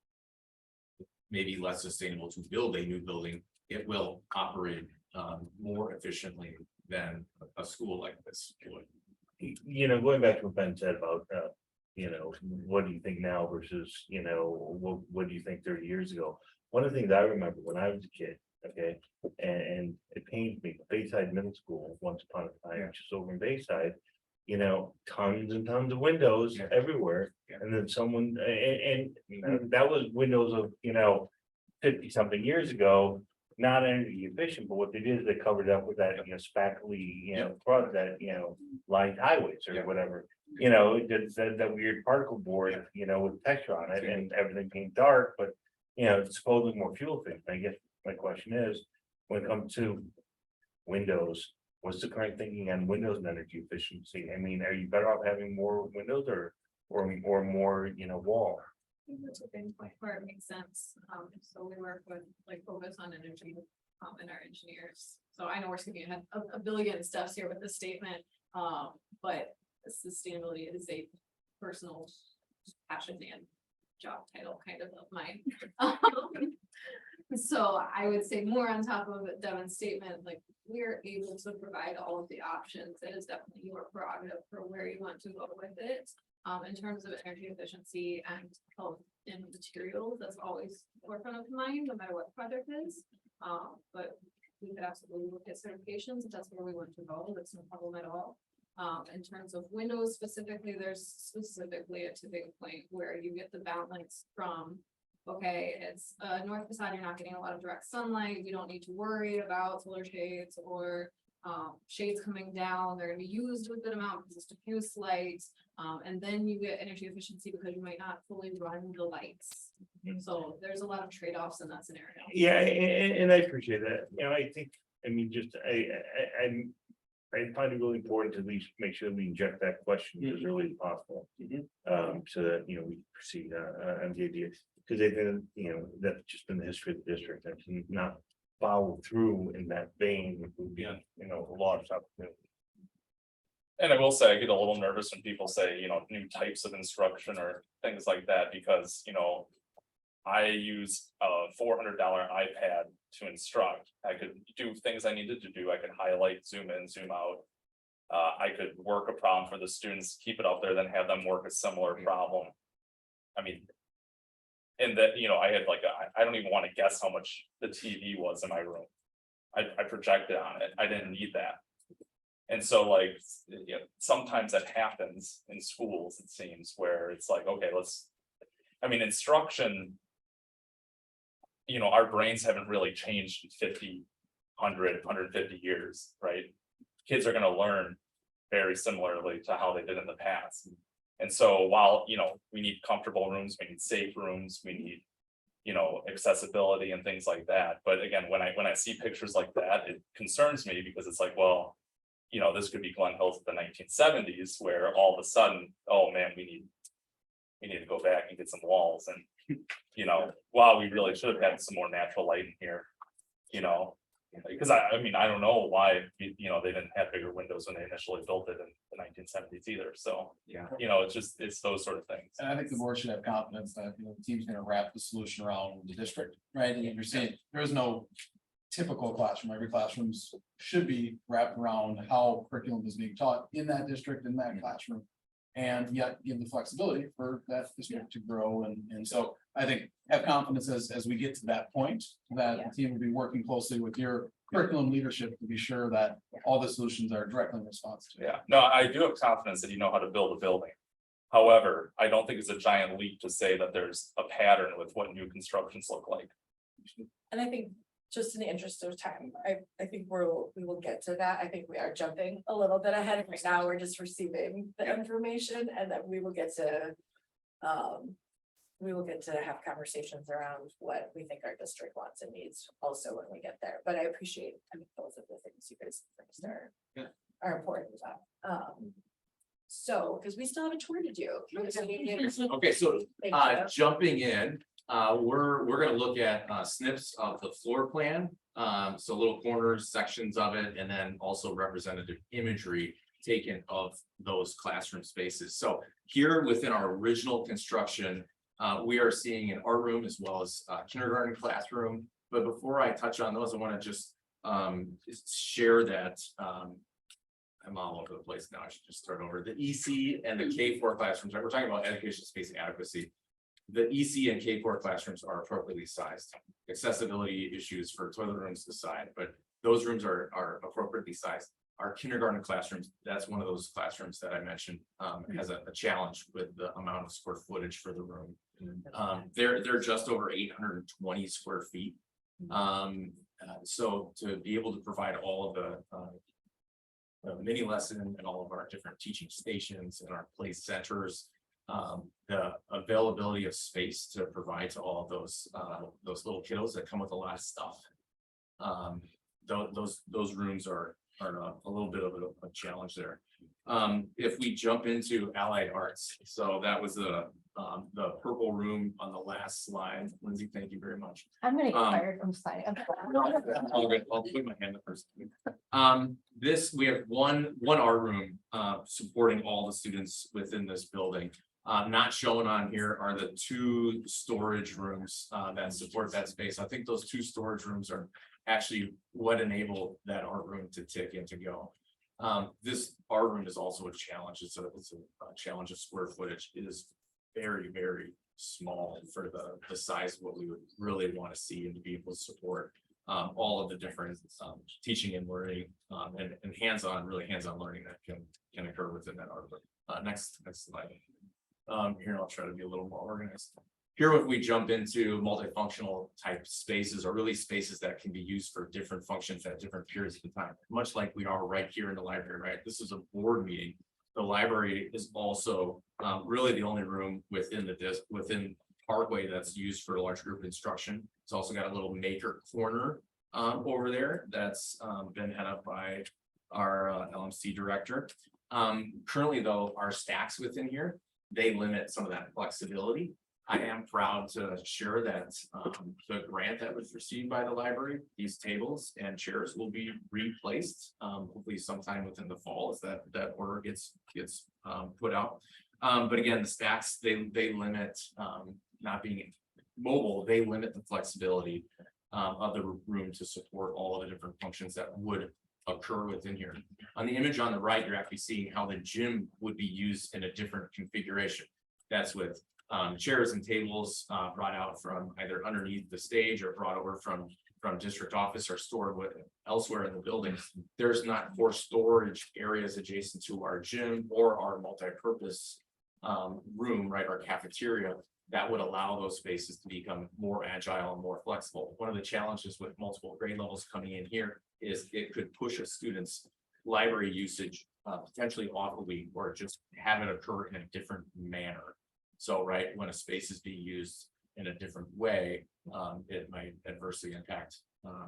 maybe less sustainable to build a new building, it will operate more efficiently than a school like this would. Going back to what Ben said about what do you think now versus what do you think 30 years ago? One of the things I remember when I was a kid, okay, and it pains me, Bayside Middle School, once upon a time, just over in Bayside, tons and tons of windows everywhere. And then someone, and that was windows of 50 something years ago, not energy efficient, but what they did is they covered up with that spackly front that lined highways or whatever. That weird particle board, with texture on it, and everything came dark, but it's supposedly more fuel efficient. I guess my question is, when it comes to windows, what's the current thinking on windows and energy efficiency? I mean, are you better off having more windows or more, wall? I think that's a big point where it makes sense. So we work with focus on energy and our engineers. So I know we're skipping ahead a billion steps here with this statement, but sustainability is a personal passion and job title kind of mine. So I would say more on top of Devin's statement, we're able to provide all of the options. It is definitely your prerogative for where you want to go with it. In terms of energy efficiency and health in materials, that's always forefront of mind, no matter what the project is. But we could absolutely look at certifications if that's where we want to go. That's no problem at all. In terms of windows specifically, there's specifically a tipping point where you get the balance from, okay, it's a north facade, you're not getting a lot of direct sunlight, we don't need to worry about solar shades or shades coming down, they're gonna be used with good amount because it's diffuse light. And then you get energy efficiency because you might not fully run the lights. So there's a lot of trade-offs in that scenario. Yeah, and I appreciate that. I think, I find it really important to at least make sure we inject that question as early as possible. So that, we proceed on the idea, because they think, that's just been the history of the district, that can not follow through in that vein, it would be, a lost opportunity. And I will say, I get a little nervous when people say, new types of instruction or things like that, because, I use a $400 iPad to instruct. I could do things I needed to do. I could highlight, zoom in, zoom out. I could work a problem for the students, keep it up there, then have them work a similar problem. I mean, And that, you know, I had like, I don't even want to guess how much the TV was in my room. I projected on it. I didn't need that. And so like, you know, sometimes that happens in schools, it seems, where it's like, okay, instruction. You know, our brains haven't really changed in 50, 100, 150 years, right? Kids are gonna learn very similarly to how they did in the past. And so while, you know, we need comfortable rooms, we need safe rooms, we need, you know, accessibility and things like that. But again, when I see pictures like that, it concerns me because it's like, well, you know, this could be Glen Hills of the 1970s where all of a sudden, oh man, we need to go back and get some walls and, you know, wow, we really should have had some more natural light in here, you know. Because I mean, I don't know why, you know, they didn't have bigger windows when they initially built it in the 1970s either, so. Yeah. You know, it's those sort of things. And I think the board should have confidence that, you know, the team's gonna wrap the solution around the district, right? And you're saying, there is no typical classroom, every classroom should be wrapped around how curriculum is being taught in that district, in that classroom. And yet give the flexibility for that district to grow, and so I think have confidence as we get to that point, that the team will be working closely with your curriculum leadership to be sure that all the solutions are directly in response to. Yeah, no, I do have confidence that you know how to build a building. However, I don't think it's a giant leap to say that there's a pattern with what new constructions look like. And I think just in the interest of time, I think we will get to that. I think we are jumping a little bit ahead. Right now, we're just receiving the information and then we will get to have conversations around what we think our district wants and needs also when we get there. But I appreciate, I mean, both of the things you guys are important. So, because we still have a tour to do. Okay, so Thank you. jumping in, we're gonna look at snips of the floor plan. So little corners, sections of it, and then also representative imagery taken of those classroom spaces. So here within our original construction, we are seeing an art room as well as kindergarten classroom. But before I touch on those, I want to just share that I'm all over the place now. I should just start over. The EC and the K4 classrooms, right? We're talking about education space adequacy. The EC and K4 classrooms are appropriately sized. Accessibility issues for toilet rooms aside, but those rooms are appropriately sized. Our kindergarten classrooms, that's one of those classrooms that I mentioned, has a challenge with the amount of square footage for the room. They're just over 820 square feet. So to be able to provide all of the mini lesson and all of our different teaching stations and our play centers, the availability of space to provide to all of those little kiddos that come with a lot of stuff. Those rooms are a little bit of a challenge there. If we jump into allied arts, so that was the purple room on the last slide. Lindsay, thank you very much. I'm gonna get fired from sliding. I'll put my hand up first. We have one art room supporting all the students within this building. Not shown on here are the 2 storage rooms that support that space. I think those 2 storage rooms are actually what enable that art room to tick and to go. This art room is also a challenge. It's a challenge of square footage. It is very, very small for the size of what we would really want to see and to be able to support all of the different teaching and learning and hands-on learning that can occur within that art room. Next slide. Here, I'll try to be a little more organized. Here, if we jump into multifunctional type spaces, or really spaces that can be used for different functions at different periods of time, much like we are right here in the library, right? This is a board meeting. The library is also really the only room within Parkway that's used for large group instruction. It's also got a little maker corner over there that's been headed up by our LMC director. Currently, though, our stacks within here, they limit some of that flexibility. I am proud to share that the grant that was received by the library, these tables and chairs will be replaced, hopefully sometime within the fall as that order gets put out. But again, the stacks, they limit not being mobile, they limit the flexibility of the room to support all of the different functions that would occur within here. On the image on the right, you're actually seeing how the gym would be used in a different configuration. That's with chairs and tables brought out from either underneath the stage or brought over from district office or stored elsewhere in the building. There's not core storage areas adjacent to our gym or our multi-purpose room, right, our cafeteria, that would allow those spaces to become more agile and more flexible. One of the challenges with multiple grade levels coming in here is it could push a student's library usage potentially off a week, or just have it occur in a different manner. So, right, when a space is being used in a different way, it might adversely impact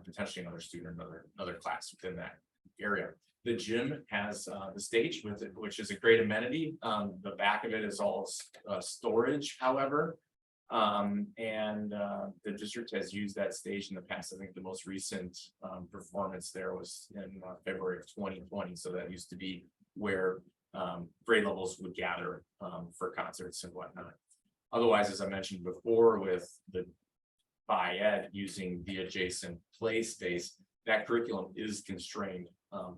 potentially another student, another class within that area. The gym has the stage with it, which is a great amenity. The back of it is all storage, however. The district has used that stage in the past. I think the most recent performance there was in February of 2020. So that used to be where grade levels would gather for concerts and whatnot. Otherwise, as I mentioned before, with the bi-ed using the adjacent play space, that curriculum is constrained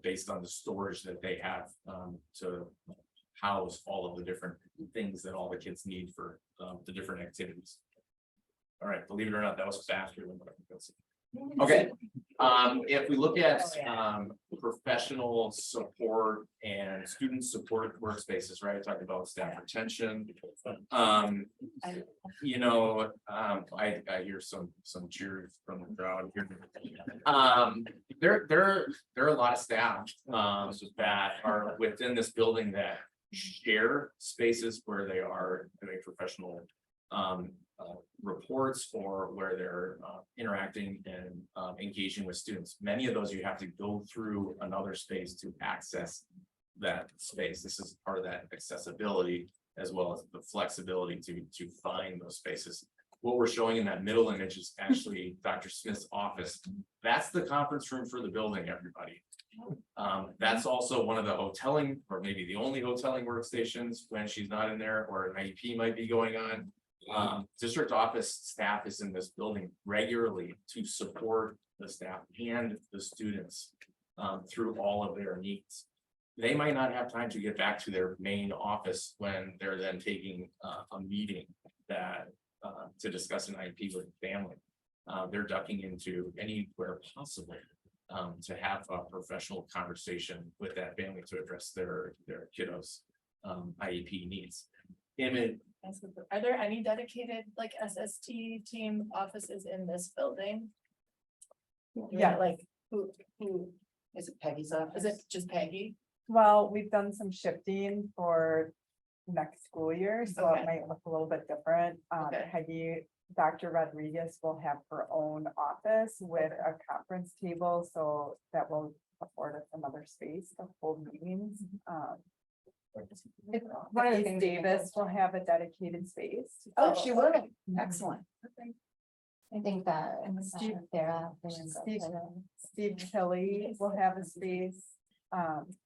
based on the storage that they have to house all of the different things that all the kids need for the different activities. All right, believe it or not, that was faster than what I could say. Okay, if we look at professional support and student support workspaces, right? I talked about staff retention. You know, I hear some cheers from the crowd here. There are a lot of staff that are within this building that share spaces where they are doing professional reports, or where they're interacting and engaging with students. Many of those you have to go through another space to access that space. This is part of that accessibility, as well as the flexibility to find those spaces. What we're showing in that middle image is actually Dr. Smith's office. That's the conference room for the building, everybody. That's also one of the hoteling, or maybe the only hoteling workstations when she's not in there, or an IEP might be going on. District office staff is in this building regularly to support the staff and the students through all of their needs. They might not have time to get back to their main office when they're then taking a meeting that to discuss an IEP with the family. They're ducking into anywhere possible to have a professional conversation with that family to address their kiddos' IEP needs. Are there any dedicated like SST team offices in this building? Yeah. Like who Is it Peggy's office? is it just Peggy? Well, we've done some shifting for next school year, so Okay. it might look a little bit different. Okay. Peggy, Dr. Rodriguez will have her own office with a conference table, so that will afford us another space to hold meetings. One of the Denise things Davis will have a dedicated space. Oh, she will. Excellent. I think that Steve- Sarah. Steve Kelly will have a space.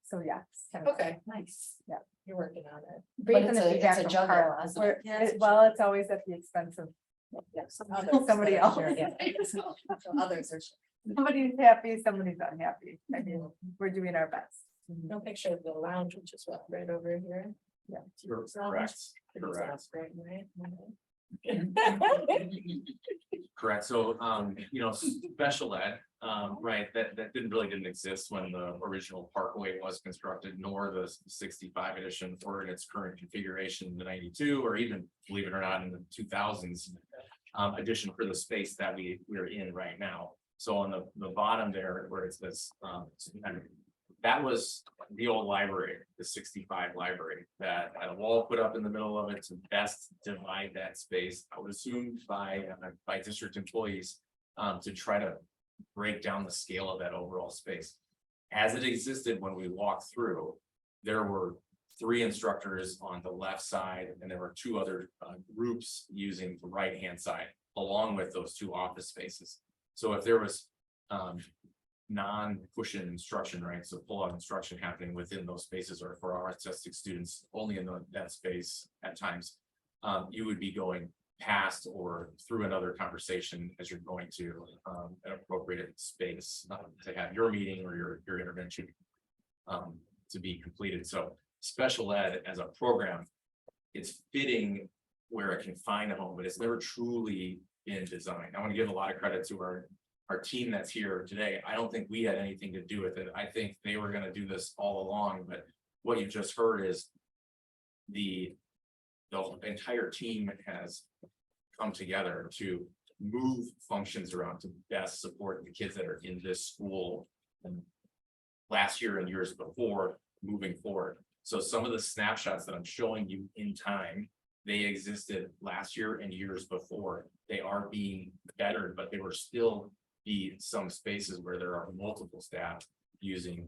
So yes. Okay, Nice. Yeah. you're working on it. Based on it's the a- it's feedback a from juggle, Carla. isn't it? Well, it's always at the expense of somebody else. Others are. Somebody's happy, somebody's unhappy. I mean, we're doing our best. No picture of the lounge, which is what, right over here. Yeah. Correct. Right. Correct. So, special ed, right, that didn't exist when the original Parkway was constructed, nor the 65 edition or in its current configuration in the 92, or even, believe it or not, in the 2000s edition for the space that we're in right now. So on the bottom there, where it says, that was the old library, the 65 library, that had a wall put up in the middle of it to best divide that space, I would assume by district employees, to try to break down the scale of that overall space. As it existed when we walked through, there were 3 instructors on the left side, and there were 2 other groups using the right-hand side, along with those 2 office spaces. So if there was non-push-in instruction, right? So pull-out instruction happening within those spaces, or for our autistic students only in that space at times, you would be going past or through another conversation as you're going to an appropriate space to have your meeting or your intervention to be completed. So special ed as a program, it's fitting where it can find a home, but it's never truly been designed. I want to give a lot of credit to our team that's here today. I don't think we had anything to do with it. I think they were gonna do this all along, but what you just heard is the entire team has come together to move functions around to best support the kids that are in this school and last year and years before moving forward. So some of the snapshots that I'm showing you in time, they existed last year and years before. They are being bettered, but there will still be some spaces where there are multiple staff using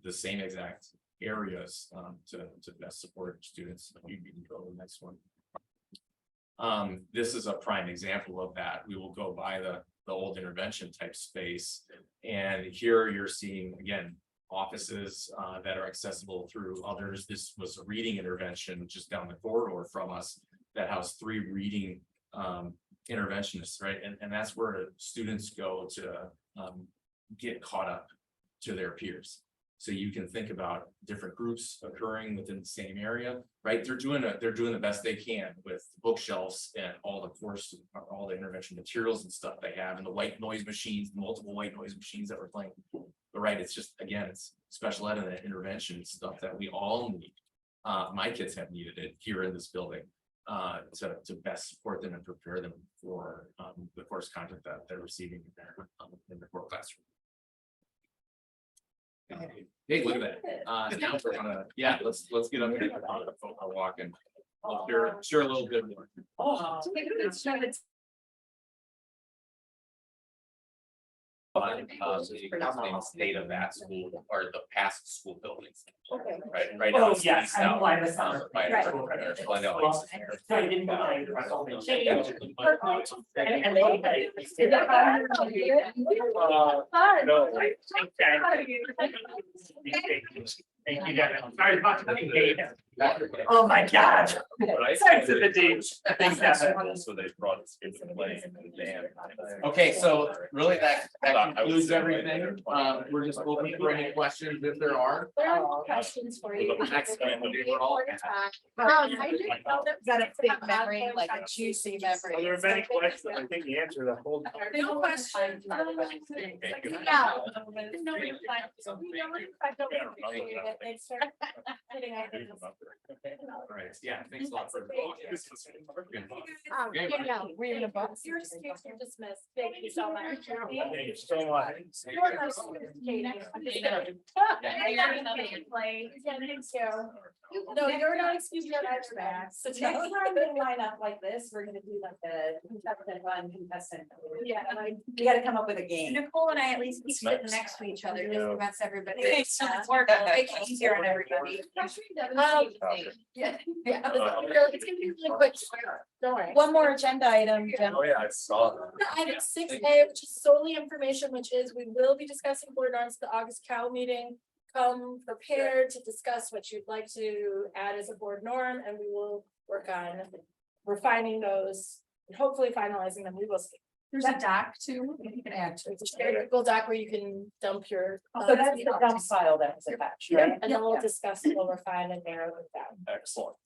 the same exact areas to best support students. You can go to the next one. This is a prime example of that. We will go by the old intervention type space. And here you're seeing, again, offices that are accessible through others. This was a reading intervention just down the corridor from us that housed 3 reading interventionists, right? And that's where students go to get caught up to their peers. So you can think about different groups occurring within the same area, right? They're doing the best they can with bookshelves and all the intervention materials and stuff they have, and the white noise machines, multiple white noise machines that we're playing. But right, it's just, again, it's special ed and that intervention stuff that we all need. My kids have needed it here in this building to best support them and prepare them for the course content that they're receiving in their core classroom. Hey, look at that. Now we're gonna, let's get up here. We're walking. I'll share a little bit more. But the state of that school or the past school buildings. Okay. Right. Oh, now, yes, I'm now, glad with some. right, Right. Glendale. So I didn't mind. Thank you, Devin. Sorry about the date. Oh, my God. Sorry to the date. Thanks, Devin. So they brought us into play and then. Okay, so really that concludes everything. We're just open for any questions if there are. There are more questions for you. Next time, we're all- I just felt it. Got a big memory, like a juicy memory. Are there many questions? I think the answer to the whole. No questions. Yeah. No, it's fine. So we don't if I don't appreciate it, they start hitting at it. All right, yeah, thanks a lot for. We're in a box. You're dismissed. Thank you so much. Thank you so much. You're my Katie. No, you're not excused. You're not back. So next time we line up like this, we're gonna do like the contestant. Yeah. We gotta come up with a game. Nicole and I at least keep sitting Nice. next to each other, just Yeah. that's everybody. So it's more, make it easier on everybody. Yeah. It's gonna be really quick. Don't worry. One more agenda item, Jen. Oh, yeah, I saw that. Item 6A, which is solely information, which is we will be discussing board norms at the August Cal meeting. Come prepared to discuss what you'd like to add as a board norm, and we will work on refining those and hopefully finalizing them. We will see. There's a doc too, you can add to. It's a shared Google Doc where you can dump your. So that's the dump file that was attached, right? And then we'll discuss, we'll refine and narrow it down. Excellent.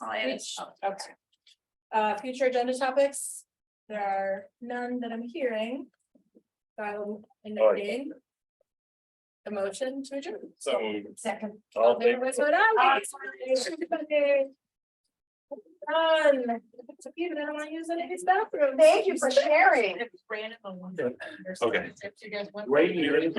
Okay. Future agenda topics, there are none that I'm hearing. So I'll entertain a motion to adjourn. So. Second. All in favor? Done. It's a few, I don't want to use any of these bathrooms. Thank you for sharing. Okay. Great, here's